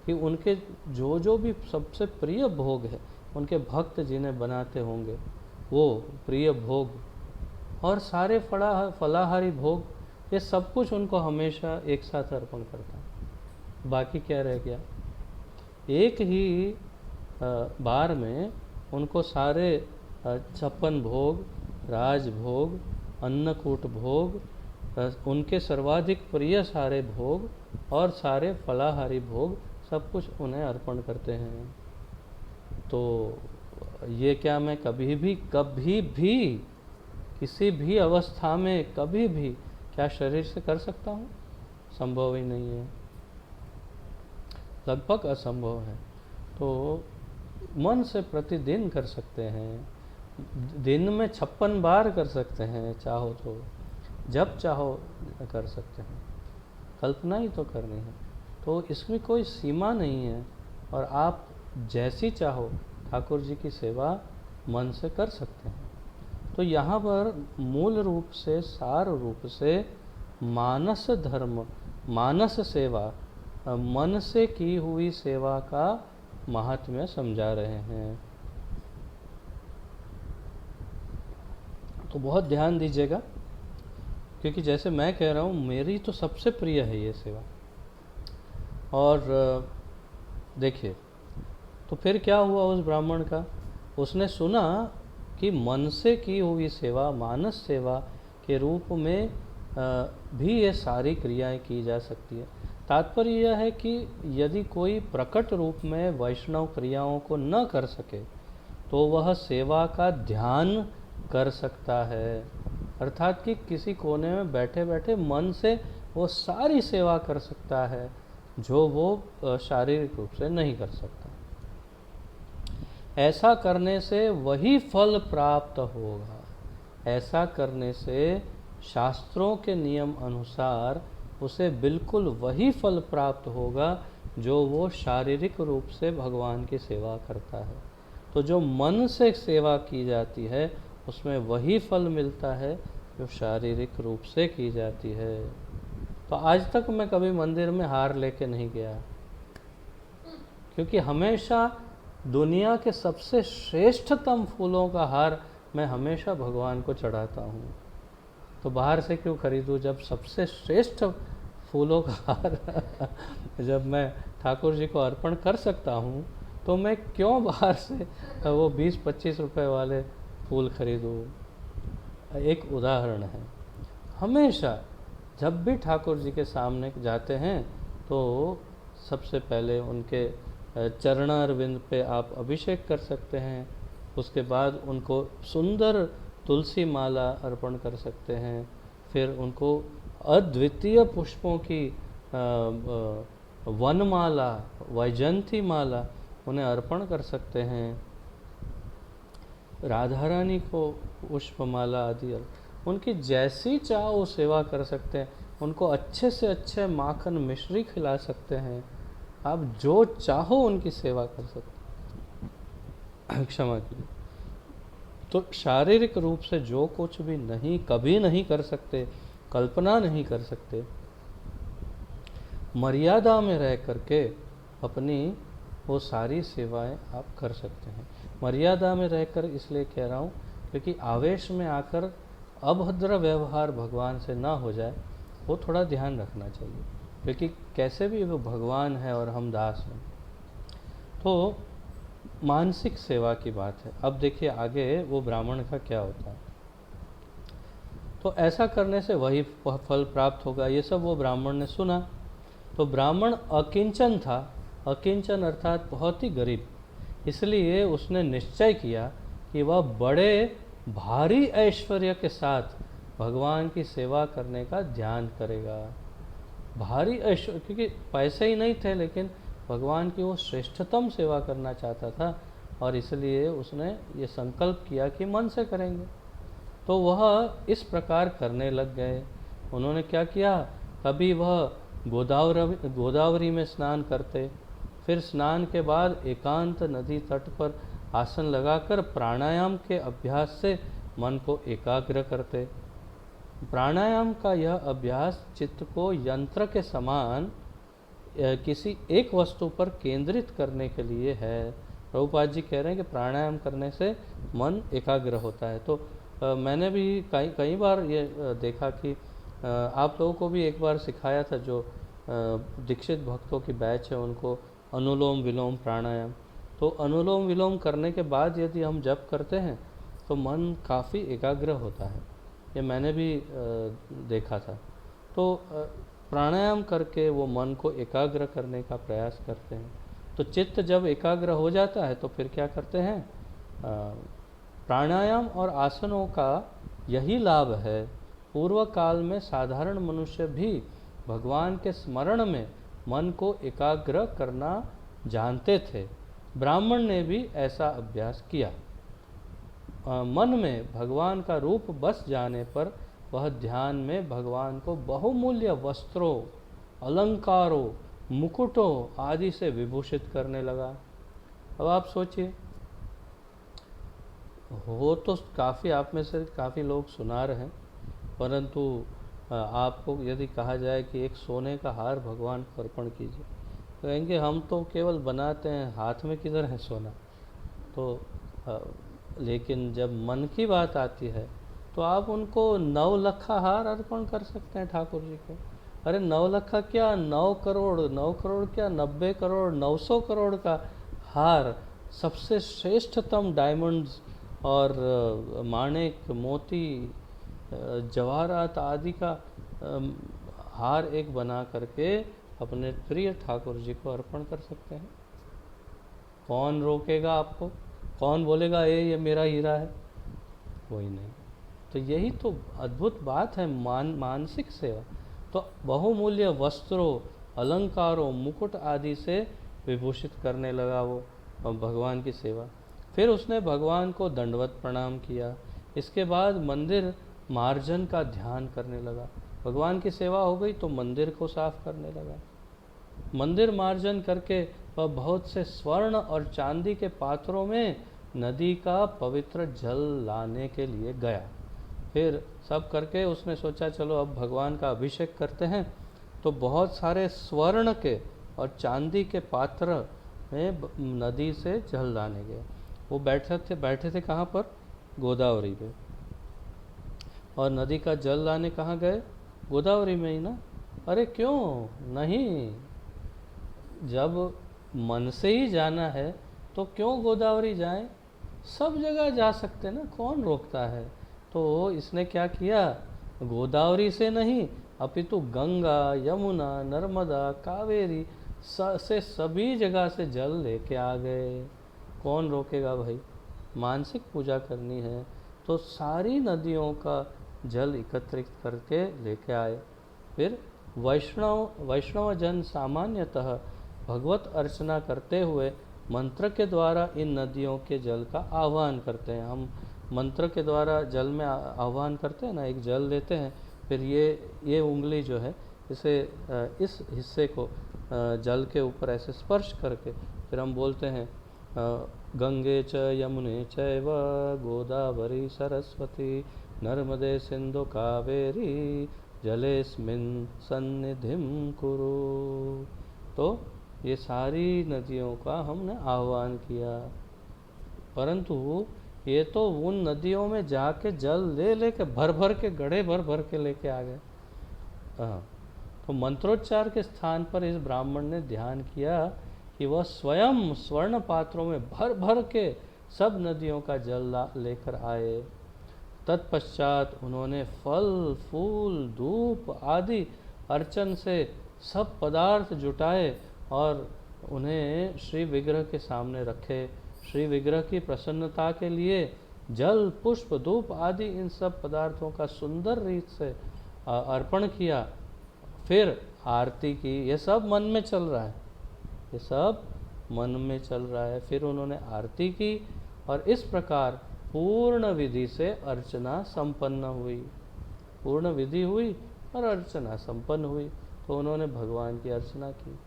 कि उनके जो जो भी सबसे प्रिय भोग है, उनके भक्त जिन्हें बनाते होंगे वो प्रिय भोग और सारे फलाहारी भोग, ये सब कुछ उनको हमेशा एक साथ अर्पण करता है। बाकी क्या रह गया? एक ही बार में उनको सारे 56 भोग, राज भोग, अन्नकूट भोग, उनके सर्वाधिक प्रिय सारे भोग और सारे फलाहारी भोग, सब कुछ उन्हें अर्पण करते हैं। तो ये क्या मैं कभी भी किसी भी अवस्था में कभी भी क्या शरीर से कर सकता हूँ? संभव ही नहीं है, लगभग असंभव है। तो मन से प्रतिदिन कर सकते हैं, दिन में 56 बार कर सकते हैं, चाहो तो जब चाहो कर सकते हैं, कल्पना ही तो करनी है। तो इसमें कोई सीमा नहीं है और आप जैसी चाहो ठाकुर जी की सेवा मन से कर सकते हैं। तो यहाँ पर मूल रूप से, सार रूप से मानस धर्म, मानस सेवा, मन से की हुई सेवा का महात्म्य समझा रहे हैं। तो बहुत ध्यान दीजिएगा, क्योंकि जैसे मैं कह रहा हूँ मेरी तो सबसे प्रिय है ये सेवा। और देखिए, तो फिर क्या हुआ उस ब्राह्मण का? उसने सुना कि मन से की हुई सेवा, मानस सेवा के रूप में भी ये सारी क्रियाएं की जा सकती है। तात्पर्य यह है कि यदि कोई प्रकट रूप में वैष्णव क्रियाओं को न कर सके तो वह सेवा का ध्यान कर सकता है, अर्थात कि किसी कोने में बैठे बैठे मन से वो सारी सेवा कर सकता है जो वो शारीरिक रूप से नहीं कर सकता। ऐसा करने से वही फल प्राप्त होगा। ऐसा करने से शास्त्रों के नियम अनुसार उसे बिल्कुल वही फल प्राप्त होगा जो वो शारीरिक रूप से भगवान की सेवा करता है। तो जो मन से सेवा की जाती है उसमें वही फल मिलता है जो शारीरिक रूप से की जाती है। तो आज तक मैं कभी मंदिर में हार लेके नहीं गया, क्योंकि हमेशा दुनिया के सबसे श्रेष्ठतम फूलों का हार मैं हमेशा भगवान को चढ़ाता हूँ। तो बाहर से क्यों खरीदूँ जब सबसे श्रेष्ठ फूलों का हार जब मैं ठाकुर जी को अर्पण कर सकता हूँ, तो मैं क्यों बाहर से वो 20-25 रुपए वाले फूल खरीदूँ। एक उदाहरण है, हमेशा जब भी ठाकुर जी के सामने जाते हैं तो सबसे पहले उनके चरणारविंद पे आप अभिषेक कर सकते हैं। उसके बाद उनको सुंदर तुलसी माला अर्पण कर सकते हैं। फिर उनको अद्वितीय पुष्पों की वनमाला, वैजंती माला उन्हें अर्पण कर सकते हैं। राधा रानी को पुष्पमाला आदि उनकी जैसी चाहो सेवा कर सकते हैं। उनको अच्छे से अच्छे माखन मिश्री खिला सकते हैं। आप जो चाहो उनकी सेवा कर सकते हैं। क्षमा कीजिए। तो शारीरिक रूप से जो कुछ भी नहीं, कभी नहीं कर सकते, कल्पना नहीं कर सकते, मर्यादा में रह करके अपनी वो सारी सेवाएं आप कर सकते हैं। मर्यादा में रहकर इसलिए कह रहा हूँ क्योंकि आवेश में आकर अभद्र व्यवहार भगवान से ना हो जाए, वो थोड़ा ध्यान रखना चाहिए, क्योंकि कैसे भी वो भगवान है और हम दास हैं। तो मानसिक सेवा की बात है। अब देखिए आगे वो ब्राह्मण का क्या होता है। तो ऐसा करने से वही फल प्राप्त होगा, ये सब वो ब्राह्मण ने सुना। तो ब्राह्मण अकिंचन था, अकिंचन अर्थात बहुत ही गरीब, इसलिए उसने निश्चय किया कि वह बड़े भारी ऐश्वर्य के साथ भगवान की सेवा करने का ध्यान करेगा। भारी ऐश्वर्य, क्योंकि पैसे ही नहीं थे, लेकिन भगवान की वो श्रेष्ठतम सेवा करना चाहता था, और इसलिए उसने ये संकल्प किया कि मन से करेंगे। तो वह इस प्रकार करने लग गए। उन्होंने क्या किया, कभी वह गोदावरी में स्नान करते, फिर स्नान के बाद एकांत नदी तट पर आसन लगाकर प्राणायाम के अभ्यास से मन को एकाग्र करते। प्राणायाम का यह अभ्यास चित्त को यंत्र के समान किसी एक वस्तु पर केंद्रित करने के लिए है। प्रभुपाद जी कह रहे हैं कि प्राणायाम करने से मन एकाग्र होता है। तो मैंने भी कई बार ये देखा कि आप लोगों को भी एक बार सिखाया था, जो दीक्षित भक्तों की बैच है उनको अनुलोम विलोम प्राणायाम। तो अनुलोम विलोम करने के बाद यदि हम जप करते हैं तो मन काफ़ी एकाग्र होता है, ये मैंने भी देखा था। तो प्राणायाम करके वो मन को एकाग्र करने का प्रयास करते हैं। तो चित्त जब एकाग्र हो जाता है तो फिर क्या करते हैं, प्राणायाम और आसनों का यही लाभ है। पूर्व काल में साधारण मनुष्य भी भगवान के स्मरण में मन को एकाग्र करना जानते थे। ब्राह्मण ने भी ऐसा अभ्यास किया। मन में भगवान का रूप बस जाने पर वह ध्यान में भगवान को बहुमूल्य वस्त्रों, अलंकारों, मुकुटों आदि से विभूषित करने लगा। अब आप सोचिए, हो तो काफ़ी, आप में से काफ़ी लोग सुना रहे हैं, परंतु आपको यदि कहा जाए कि एक सोने का हार भगवान को अर्पण कीजिए, तो कहेंगे हम तो केवल बनाते हैं, हाथ में किधर है सोना। तो लेकिन जब मन की बात आती है तो आप उनको 9 लखा हार अर्पण कर सकते हैं ठाकुर जी को। अरे 9 लखा क्या, 9 करोड़, 9 करोड़ क्या, 90 करोड़, 900 करोड़ का हार, सबसे श्रेष्ठतम डायमंड्स और माणिक, मोती, जवाहरात आदि का हार एक बना करके अपने प्रिय ठाकुर जी को अर्पण कर सकते हैं। कौन रोकेगा आपको, कौन बोलेगा ये मेरा हीरा है, कोई नहीं। तो यही तो अद्भुत बात है मानसिक सेवा। तो बहुमूल्य वस्त्रों, अलंकारों, मुकुट आदि से विभूषित करने लगा वो भगवान की सेवा। फिर उसने भगवान को दंडवत प्रणाम किया। इसके बाद मंदिर मार्जन का ध्यान करने लगा। भगवान की सेवा हो गई तो मंदिर को साफ करने लगा। मंदिर मार्जन करके वह बहुत से स्वर्ण और चांदी के पात्रों में नदी का पवित्र जल लाने के लिए गया। फिर सब करके उसने सोचा चलो अब भगवान का अभिषेक करते हैं। तो बहुत सारे स्वर्ण के और चांदी के पात्र में नदी से जल लाने गए। वो बैठे थे कहाँ पर? गोदावरी पे। और नदी का जल लाने कहाँ गए? गोदावरी में ही ना। अरे क्यों नहीं, जब मन से ही जाना है तो क्यों गोदावरी जाएं? सब जगह जा सकते ना, कौन रोकता है। तो इसने क्या किया, गोदावरी से नहीं अपितु गंगा, यमुना, नर्मदा, कावेरी से सभी जगह से जल लेके आ गए। कौन रोकेगा भाई, मानसिक पूजा करनी है तो सारी नदियों का जल एकत्रित करके लेके आए। फिर वैष्णव जन सामान्यतः भगवत अर्चना करते हुए मंत्र के द्वारा इन नदियों के जल का आह्वान करते हैं। हम मंत्र के द्वारा जल में आह्वान करते हैं ना, एक जल लेते हैं, फिर ये उंगली जो है इसे इस हिस्से को जल के ऊपर ऐसे स्पर्श करके फिर हम बोलते हैं गंगे च यमुने चैव गोदावरी सरस्वती नर्मदे सिंधु कावेरी जलेस्मिन् सन्निधिं कुरु। तो ये सारी नदियों का हमने आह्वान किया, परंतु ये तो उन नदियों में जाके जल लेके भर भर के गड्ढे भर के लेके आ गए। तो मंत्रोच्चार के स्थान पर इस ब्राह्मण ने ध्यान किया कि वह स्वयं स्वर्ण पात्रों में भर भर के सब नदियों का जल लेकर आए। तत्पश्चात उन्होंने फल, फूल, धूप आदि अर्चन से सब पदार्थ जुटाए और उन्हें श्री विग्रह के सामने रखे। श्री विग्रह की प्रसन्नता के लिए जल, पुष्प, धूप आदि इन सब पदार्थों का सुंदर रीत से अर्पण किया। फिर आरती की। ये सब मन में चल रहा है, ये सब मन में चल रहा है। फिर उन्होंने आरती की और इस प्रकार पूर्ण विधि से अर्चना संपन्न हुई। पूर्ण विधि हुई और अर्चना संपन्न हुई। तो उन्होंने भगवान की अर्चना की।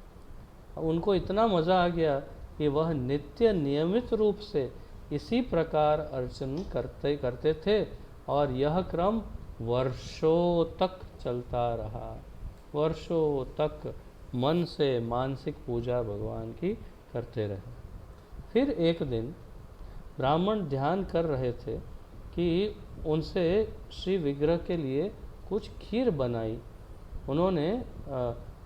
उनको इतना मज़ा आ गया कि वह नित्य नियमित रूप से इसी प्रकार अर्चन करते थे और यह क्रम वर्षों तक चलता रहा। वर्षों तक मन से मानसिक पूजा भगवान की करते रहे। फिर एक दिन ब्राह्मण ध्यान कर रहे थे कि उनसे श्री विग्रह के लिए कुछ खीर बनाई। उन्होंने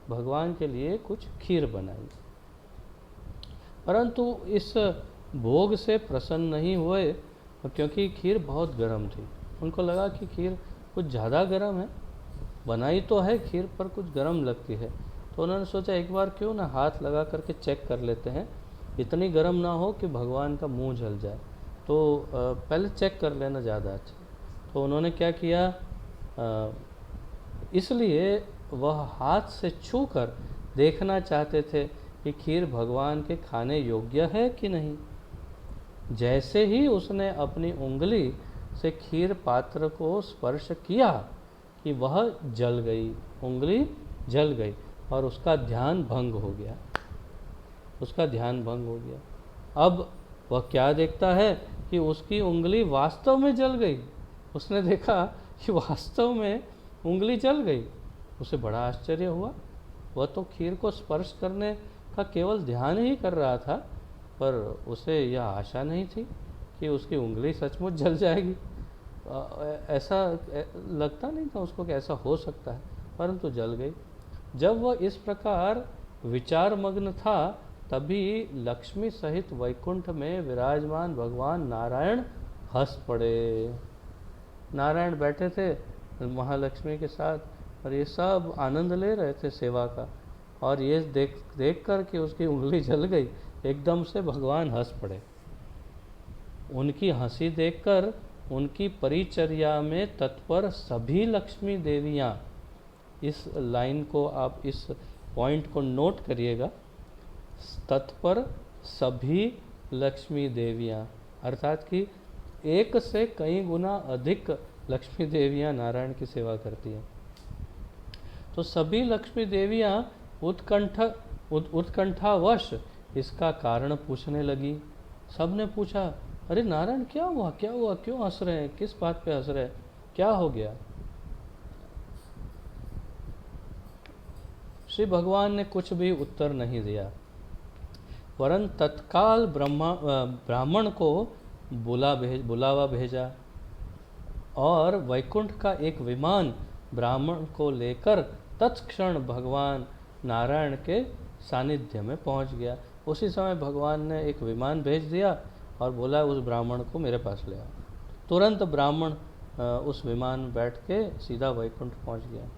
भगवान के लिए कुछ खीर बनाई, परंतु इस भोग से प्रसन्न नहीं हुए क्योंकि खीर बहुत गर्म थी। उनको लगा कि खीर कुछ ज़्यादा गर्म है, बनाई तो है खीर पर कुछ गर्म लगती है। तो उन्होंने सोचा एक बार क्यों ना हाथ लगा करके चेक कर लेते हैं, इतनी गर्म ना हो कि भगवान का मुंह जल जाए। तो पहले चेक कर लेना ज़्यादा अच्छा। तो उन्होंने क्या किया, इसलिए वह हाथ से छूकर देखना चाहते थे कि खीर भगवान के खाने योग्य है कि नहीं। जैसे ही उसने अपनी उंगली से खीर पात्र को स्पर्श किया कि वह जल गई, उंगली जल गई और उसका ध्यान भंग हो गया। उसका ध्यान भंग हो गया। अब वह क्या देखता है कि उसकी उंगली वास्तव में जल गई। उसने देखा कि वास्तव में उंगली जल गई। उसे बड़ा आश्चर्य हुआ। वह तो खीर को स्पर्श करने का केवल ध्यान ही कर रहा था, पर उसे यह आशा नहीं थी कि उसकी उंगली सचमुच जल जाएगी। ऐसा लगता नहीं था उसको कि ऐसा हो सकता है, परंतु जल गई। जब वह इस प्रकार विचार मग्न था, तभी लक्ष्मी सहित वैकुंठ में विराजमान भगवान नारायण हंस पड़े। नारायण बैठे थे महालक्ष्मी के साथ और ये सब आनंद ले रहे थे सेवा का, और ये देख कर कि उसकी उंगली जल गई, एकदम से भगवान हंस पड़े। उनकी हंसी देखकर उनकी परिचर्या में तत्पर सभी लक्ष्मी देवियाँ, इस लाइन को आप इस पॉइंट को नोट करिएगा, तत्पर सभी लक्ष्मी देवियाँ, अर्थात कि एक से कई गुना अधिक लक्ष्मी देवियाँ नारायण की सेवा करती हैं। तो सभी लक्ष्मी देवियाँ उत्कंठावश इसका कारण पूछने लगी। सब ने पूछा अरे नारायण क्या हुआ, क्या हुआ, क्यों हंस रहे हैं, किस बात पे हंस रहे हैं, क्या हो गया? श्री भगवान ने कुछ भी उत्तर नहीं दिया, वरन तत्काल ब्राह्मण को बुलावा भेजा और वैकुंठ का एक विमान ब्राह्मण को लेकर तत्क्षण भगवान नारायण के सानिध्य में पहुंच गया। उसी समय भगवान ने एक विमान भेज दिया और बोला उस ब्राह्मण को मेरे पास ले आओ। तुरंत ब्राह्मण उस विमान में बैठ के सीधा वैकुंठ पहुंच गया।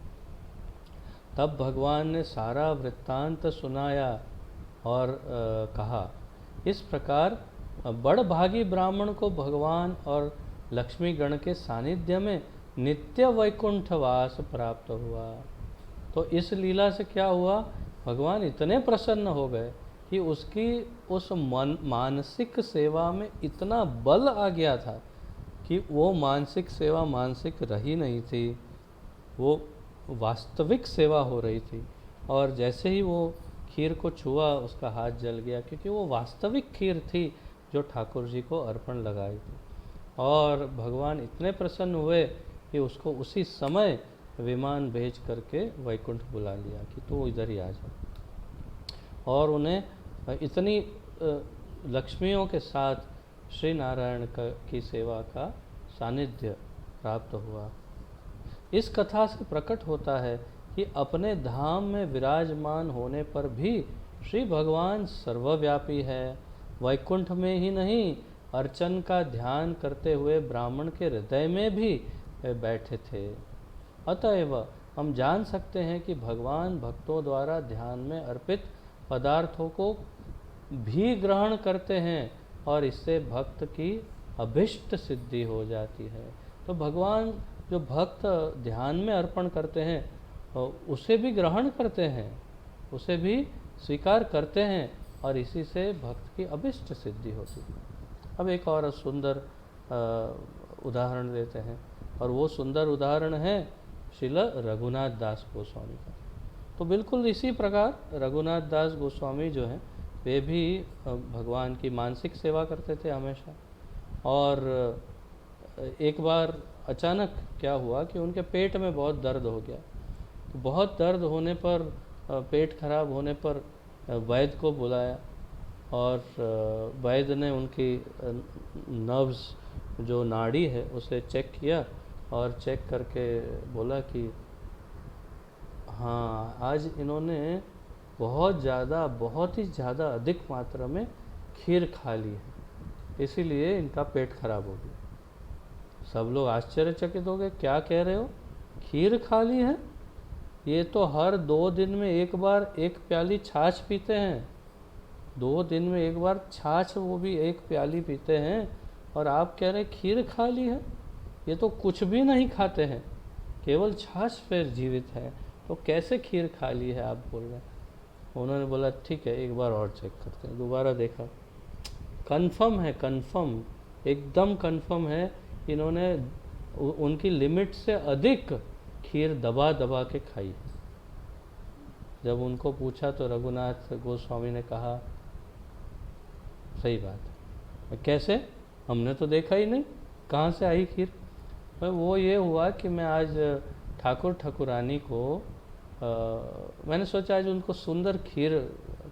तब भगवान ने सारा वृत्तांत सुनाया और कहा, इस प्रकार बड़भागी ब्राह्मण को भगवान और लक्ष्मी गण के सानिध्य में नित्य वैकुंठवास प्राप्त हुआ। तो इस लीला से क्या हुआ, भगवान इतने प्रसन्न हो गए कि उसकी उस मानसिक सेवा में इतना बल आ गया था कि वो मानसिक सेवा मानसिक रही नहीं थी, वो वास्तविक सेवा हो रही थी। और जैसे ही वो खीर को छुआ उसका हाथ जल गया, क्योंकि वो वास्तविक खीर थी जो ठाकुर जी को अर्पण लगाई थी। और भगवान इतने प्रसन्न हुए कि उसको उसी समय विमान भेज करके वैकुंठ बुला लिया कि तू इधर ही आ जा। और उन्हें इतनी लक्ष्मियों के साथ श्री नारायण की सेवा का सानिध्य प्राप्त हुआ। इस कथा से प्रकट होता है कि अपने धाम में विराजमान होने पर भी श्री भगवान सर्वव्यापी है। वैकुंठ में ही नहीं, अर्चन का ध्यान करते हुए ब्राह्मण के हृदय में भी बैठे थे। अतएव हम जान सकते हैं कि भगवान भक्तों द्वारा ध्यान में अर्पित पदार्थों को भी ग्रहण करते हैं और इससे भक्त की अभिष्ट सिद्धि हो जाती है। तो भगवान जो भक्त ध्यान में अर्पण करते हैं उसे भी ग्रहण करते हैं, उसे भी स्वीकार करते हैं और इसी से भक्त की अभिष्ट सिद्धि होती है। अब एक और सुंदर उदाहरण देते हैं, और वो सुंदर उदाहरण है श्रील रघुनाथ दास गोस्वामी का। तो बिल्कुल इसी प्रकार रघुनाथ दास गोस्वामी जो हैं वे भी भगवान की मानसिक सेवा करते थे हमेशा। और एक बार अचानक क्या हुआ कि उनके पेट में बहुत दर्द हो गया। तो बहुत दर्द होने पर, पेट खराब होने पर वैद्य को बुलाया और वैद्य ने उनकी नर्व्स जो नाड़ी है उसे चेक किया और चेक करके बोला कि हाँ, आज इन्होंने बहुत ही ज़्यादा अधिक मात्रा में खीर खा ली है, इसीलिए इनका पेट खराब हो गया। सब लोग आश्चर्यचकित हो गए, क्या कह रहे हो, खीर खा ली है? ये तो हर 2 दिन में एक बार 1 प्याली छाछ पीते हैं, 2 दिन में एक बार छाछ, वो भी 1 प्याली पीते हैं, और आप कह रहे खीर खा ली है? ये तो कुछ भी नहीं खाते हैं, केवल छाछ पर जीवित है, तो कैसे खीर खा ली है आप बोल रहे हैं? उन्होंने बोला ठीक है, एक बार और चेक करते हैं। दोबारा देखा, कंफर्म है, कंफर्म, एकदम कंफर्म है, इन्होंने उनकी लिमिट से अधिक खीर दबा दबा के खाई। जब उनको पूछा तो रघुनाथ गोस्वामी ने कहा सही बात है, कैसे, हमने तो देखा ही नहीं, कहाँ से आई खीर? वो ये हुआ कि मैं आज ठाकुर ठाकुरानी को मैंने सोचा आज उनको सुंदर खीर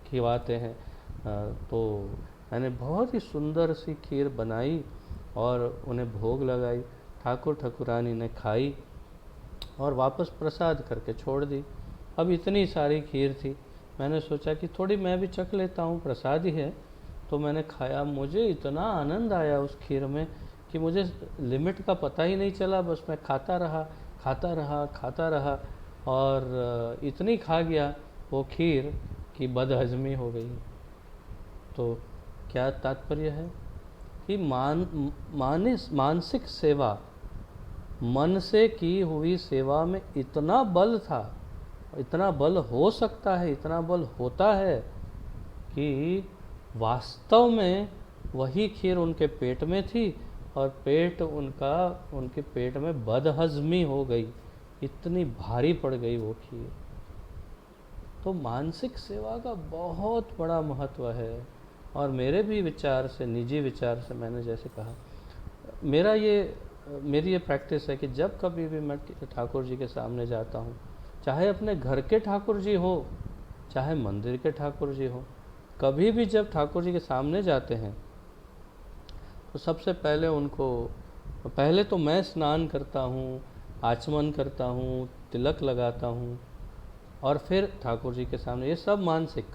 खिलाते हैं, तो मैंने बहुत ही सुंदर सी खीर बनाई और उन्हें भोग लगाई। ठाकुर ठाकुरानी ने खाई और वापस प्रसाद करके छोड़ दी। अब इतनी सारी खीर थी, मैंने सोचा कि थोड़ी मैं भी चख लेता हूँ, प्रसाद ही है। तो मैंने खाया, मुझे इतना आनंद आया उस खीर में कि मुझे लिमिट का पता ही नहीं चला, बस मैं खाता रहा और इतनी खा गया वो खीर कि बदहजमी हो गई। तो क्या तात्पर्य है कि मानसिक सेवा, मन से की हुई सेवा में इतना बल था, इतना बल हो सकता है, इतना बल होता है कि वास्तव में वही खीर उनके पेट में थी और उनके पेट में बदहजमी हो गई, इतनी भारी पड़ गई वो खीर। तो मानसिक सेवा का बहुत बड़ा महत्व है। और मेरे भी विचार से, निजी विचार से, मैंने जैसे कहा, मेरी ये प्रैक्टिस है कि जब कभी भी मैं ठाकुर जी के सामने जाता हूँ, चाहे अपने घर के ठाकुर जी हो, चाहे मंदिर के ठाकुर जी हो, कभी भी जब ठाकुर जी के सामने जाते हैं तो सबसे पहले तो मैं स्नान करता हूँ, आचमन करता हूँ, तिलक लगाता हूँ, और फिर ठाकुर जी के सामने, ये सब मानसिक।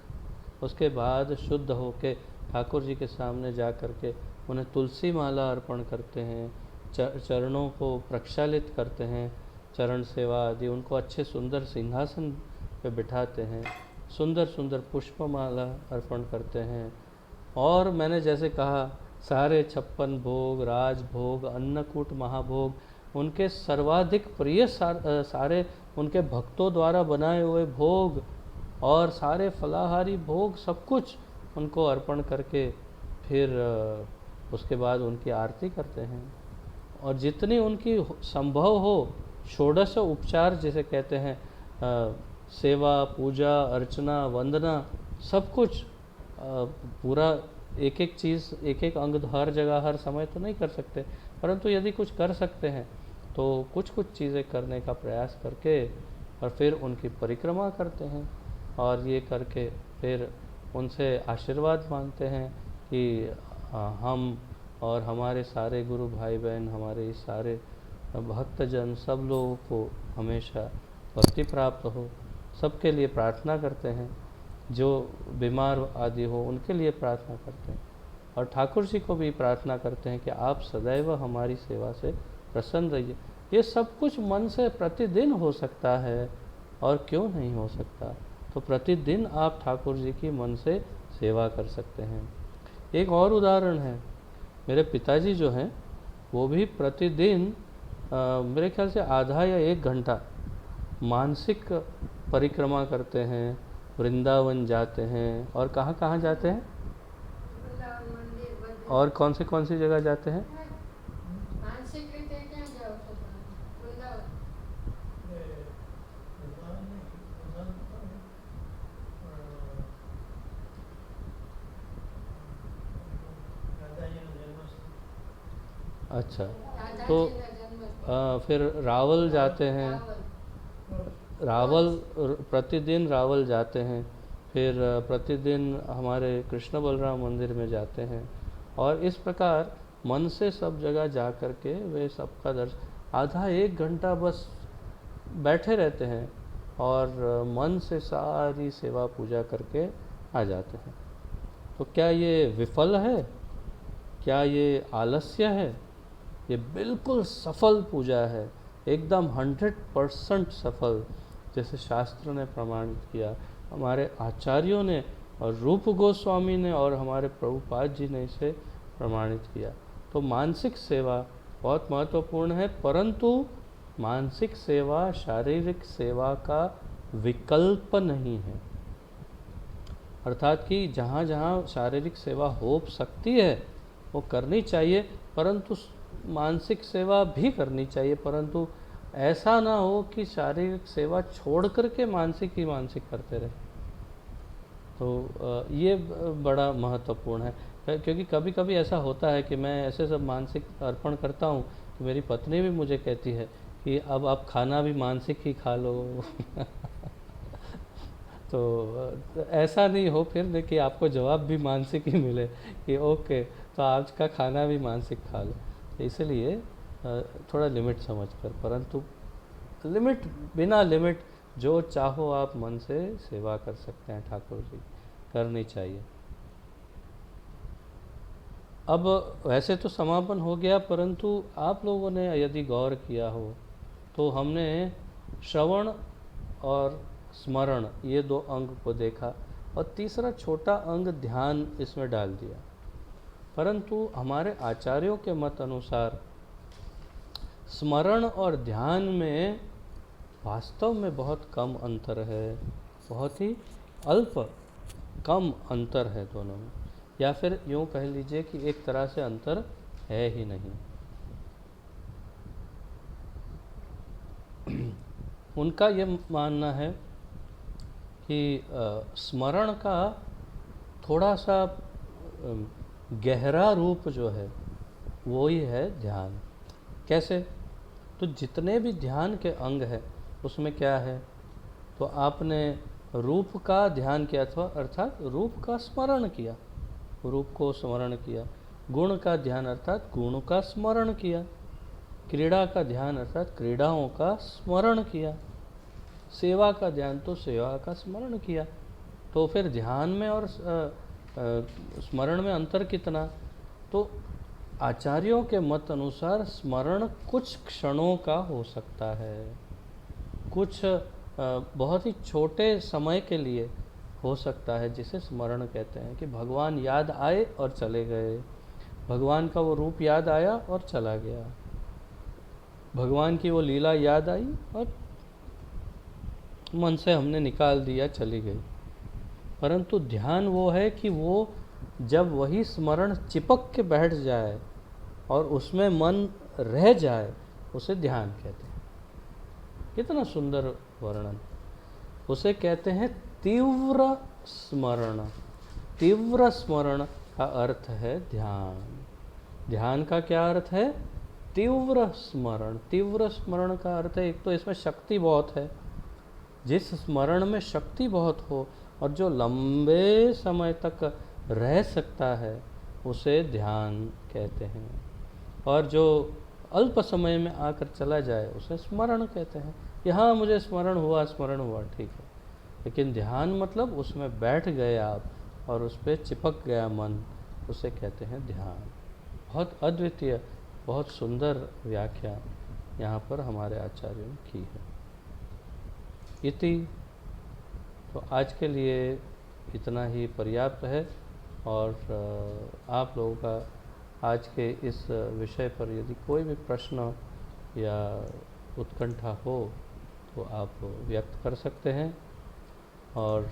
उसके बाद शुद्ध होके ठाकुर जी के सामने जा कर के उन्हें तुलसी माला अर्पण करते हैं, चरणों को प्रक्षालित करते हैं, चरण सेवा आदि, उनको अच्छे सुंदर सिंहासन पे बिठाते हैं, सुंदर सुंदर पुष्पमाला अर्पण करते हैं। और मैंने जैसे कहा, सारे 56 भोग, राजभोग, अन्नकूट, महाभोग, उनके सर्वाधिक प्रिय सारे उनके भक्तों द्वारा बनाए हुए भोग और सारे फलाहारी भोग, सब कुछ उनको अर्पण करके फिर उसके बाद उनकी आरती करते हैं। और जितनी उनकी संभव हो, षोडश उपचार जिसे कहते हैं, सेवा, पूजा, अर्चना, वंदना, सब कुछ पूरा एक एक चीज़, एक एक अंग हर जगह हर समय तो नहीं कर सकते, परंतु यदि कुछ कर सकते हैं तो कुछ कुछ चीज़ें करने का प्रयास करके और फिर उनकी परिक्रमा करते हैं। और ये करके फिर उनसे आशीर्वाद मांगते हैं कि हम और हमारे सारे गुरु भाई बहन, हमारे सारे भक्तजन, सब लोगों को हमेशा भक्ति प्राप्त हो, सबके लिए प्रार्थना करते हैं, जो बीमार आदि हो उनके लिए प्रार्थना करते हैं, और ठाकुर जी को भी प्रार्थना करते हैं कि आप सदैव हमारी सेवा से प्रसन्न रहिए। ये सब कुछ मन से प्रतिदिन हो सकता है, और क्यों नहीं हो सकता। तो प्रतिदिन आप ठाकुर जी की मन से सेवा कर सकते हैं। एक और उदाहरण है, मेरे पिताजी जो हैं वो भी प्रतिदिन मेरे ख्याल से आधा या 1 घंटा मानसिक परिक्रमा करते हैं, वृंदावन जाते हैं, और कहाँ कहाँ जाते हैं, और कौन सी जगह जाते हैं। अच्छा, तो फिर रावल जाते हैं, प्रतिदिन रावल जाते हैं, फिर प्रतिदिन हमारे कृष्ण बलराम मंदिर में जाते हैं, और इस प्रकार मन से सब जगह जा कर के वे सबका दर्शन, आधा 1 घंटा बस बैठे रहते हैं और मन से सारी सेवा पूजा करके आ जाते हैं। तो क्या ये विफल है? क्या ये आलस्य है? ये बिल्कुल सफल पूजा है, एकदम 100% सफल, जैसे शास्त्र ने प्रमाणित किया, हमारे आचार्यों ने और रूप गोस्वामी ने और हमारे प्रभुपाद जी ने इसे प्रमाणित किया। तो मानसिक सेवा बहुत महत्वपूर्ण है, परंतु मानसिक सेवा शारीरिक सेवा का विकल्प नहीं है। अर्थात कि जहाँ जहाँ शारीरिक सेवा हो सकती है वो करनी चाहिए, परंतु मानसिक सेवा भी करनी चाहिए, परंतु ऐसा ना हो कि शारीरिक सेवा छोड़ करके मानसिक ही मानसिक करते रहे। तो ये बड़ा महत्वपूर्ण है, क्योंकि कभी कभी ऐसा होता है कि मैं ऐसे सब मानसिक अर्पण करता हूँ तो मेरी पत्नी भी मुझे कहती है कि अब आप खाना भी मानसिक ही खा लो। तो ऐसा नहीं हो फिर देखिए, आपको जवाब भी मानसिक ही मिले कि ओके, तो आज का खाना भी मानसिक खा लो। इसलिए थोड़ा लिमिट समझकर, परंतु लिमिट, बिना लिमिट जो चाहो आप मन से सेवा कर सकते हैं, ठाकुर जी करनी चाहिए। अब वैसे तो समापन हो गया, परंतु आप लोगों ने यदि गौर किया हो तो हमने श्रवण और स्मरण ये 2 अंग को देखा, और तीसरा छोटा अंग ध्यान इसमें डाल दिया। परंतु हमारे आचार्यों के मत अनुसार स्मरण और ध्यान में वास्तव में बहुत कम अंतर है, बहुत ही अल्प कम अंतर है दोनों में, या फिर यूँ कह लीजिए कि एक तरह से अंतर है ही नहीं। उनका ये मानना है कि स्मरण का थोड़ा सा गहरा रूप जो है वो ही है ध्यान। कैसे? तो जितने भी ध्यान के अंग हैं उसमें क्या है, तो आपने रूप का ध्यान किया था, अर्थात रूप का स्मरण किया, रूप को स्मरण किया। गुण का ध्यान अर्थात गुण का स्मरण किया। क्रीड़ा का ध्यान अर्थात क्रीड़ाओं का स्मरण किया। सेवा का ध्यान तो सेवा का स्मरण किया। तो फिर ध्यान में और स्मरण में अंतर कितना? तो आचार्यों के मत अनुसार स्मरण कुछ क्षणों का हो सकता है, कुछ बहुत ही छोटे समय के लिए हो सकता है, जिसे स्मरण कहते हैं। कि भगवान याद आए और चले गए, भगवान का वो रूप याद आया और चला गया, भगवान की वो लीला याद आई और मन से हमने निकाल दिया, चली गई। परंतु ध्यान वो है कि वो जब वही स्मरण चिपक के बैठ जाए और उसमें मन रह जाए, उसे ध्यान कहते हैं। कितना सुंदर वर्णन! उसे कहते हैं तीव्र स्मरण। तीव्र स्मरण का अर्थ है ध्यान। ध्यान का क्या अर्थ है? तीव्र स्मरण। तीव्र स्मरण का अर्थ है, एक तो इसमें शक्ति बहुत है, जिस स्मरण में शक्ति बहुत हो और जो लंबे समय तक रह सकता है, उसे ध्यान कहते हैं। और जो अल्प समय में आकर चला जाए, उसे स्मरण कहते हैं। यहाँ मुझे स्मरण हुआ, ठीक है, लेकिन ध्यान मतलब उसमें बैठ गए आप और उस पर चिपक गया मन, उसे कहते हैं ध्यान। बहुत अद्वितीय, बहुत सुंदर व्याख्या यहाँ पर हमारे आचार्यों ने की है। इति, तो आज के लिए इतना ही पर्याप्त है। और आप लोगों का आज के इस विषय पर यदि कोई भी प्रश्न या उत्कंठा हो तो आप व्यक्त कर सकते हैं, और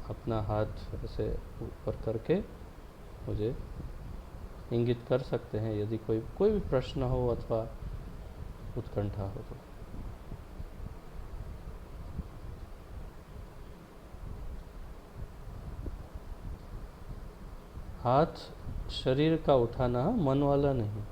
अपना हाथ ऐसे ऊपर करके मुझे इंगित कर सकते हैं यदि कोई भी प्रश्न हो अथवा उत्कंठा हो तो। हाथ शरीर का उठाना, मन वाला नहीं,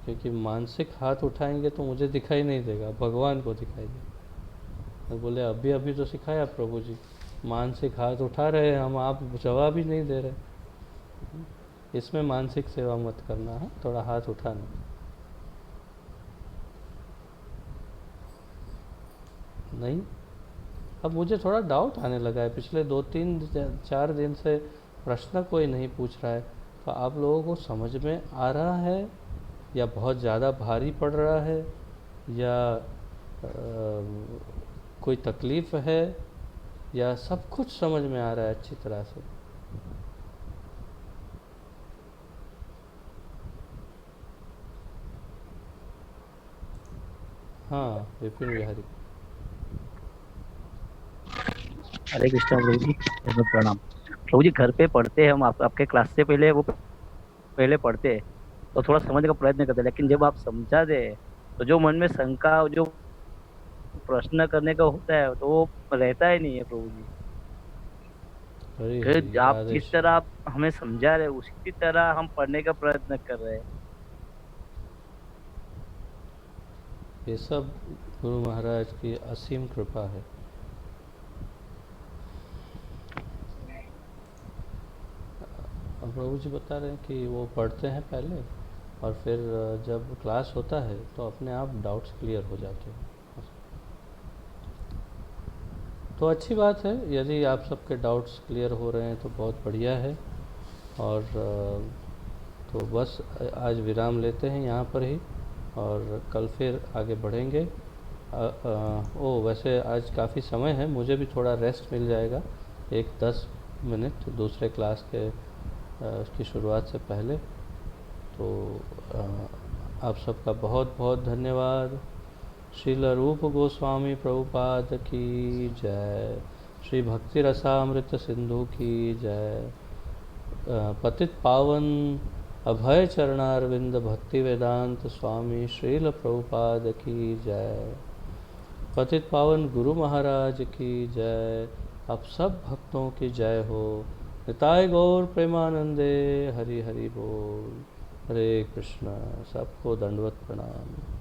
क्योंकि मानसिक हाथ उठाएंगे तो मुझे दिखाई नहीं देगा, भगवान को दिखाई देगा। तो बोले अभी अभी तो सिखाया प्रभु जी, मानसिक हाथ उठा रहे हैं हम, आप जवाब ही नहीं दे रहे। इसमें मानसिक सेवा मत करना है, थोड़ा हाथ उठाना। नहीं, अब मुझे थोड़ा डाउट आने लगा है, पिछले 2-3-4 दिन से प्रश्न कोई नहीं पूछ रहा है, तो आप लोगों को समझ में आ रहा है या बहुत ज़्यादा भारी पड़ रहा है, या कोई तकलीफ़ है, या सब कुछ समझ में आ रहा है अच्छी तरह से? हाँ, विपिन बिहारी। हरे कृष्णा प्रभु जी, प्रणाम। प्रभु जी, घर पे पढ़ते हैं हम, आपके क्लास से पहले वो पहले पढ़ते हैं तो थोड़ा समझने का प्रयत्न करते हैं, लेकिन जब आप समझा दे तो जो मन में शंका, जो प्रश्न करने का होता है, तो वो रहता ही नहीं है प्रभु जी। हरी कि हरी, आप राधे जिस तरह श्याम। आप हमें समझा रहे उसी तरह हम पढ़ने का प्रयत्न कर रहे हैं। ये सब गुरु महाराज की असीम कृपा है। अब प्रभु जी बता रहे हैं कि वो पढ़ते हैं पहले, और फिर जब क्लास होता है तो अपने आप डाउट्स क्लियर हो जाते हैं। तो अच्छी बात है, यदि आप सबके डाउट्स क्लियर हो रहे हैं तो बहुत बढ़िया है। और तो बस आज विराम लेते हैं यहाँ पर ही, और कल फिर आगे बढ़ेंगे। वैसे आज काफ़ी समय है, मुझे भी थोड़ा रेस्ट मिल जाएगा, एक 10 मिनट दूसरे क्लास के की शुरुआत से पहले। तो आप सबका बहुत बहुत धन्यवाद। श्रील रूप गोस्वामी प्रभुपाद की जय। श्री भक्ति रसामृत सिंधु की जय। पतित पावन अभय चरणारविंद भक्ति वेदांत स्वामी श्रील प्रभुपाद की जय। पतित पावन गुरु महाराज की जय। आप सब भक्तों की जय हो। निताय गौर प्रेमानंदे। हरि हरि बोल। हरे कृष्णा। सबको दंडवत प्रणाम।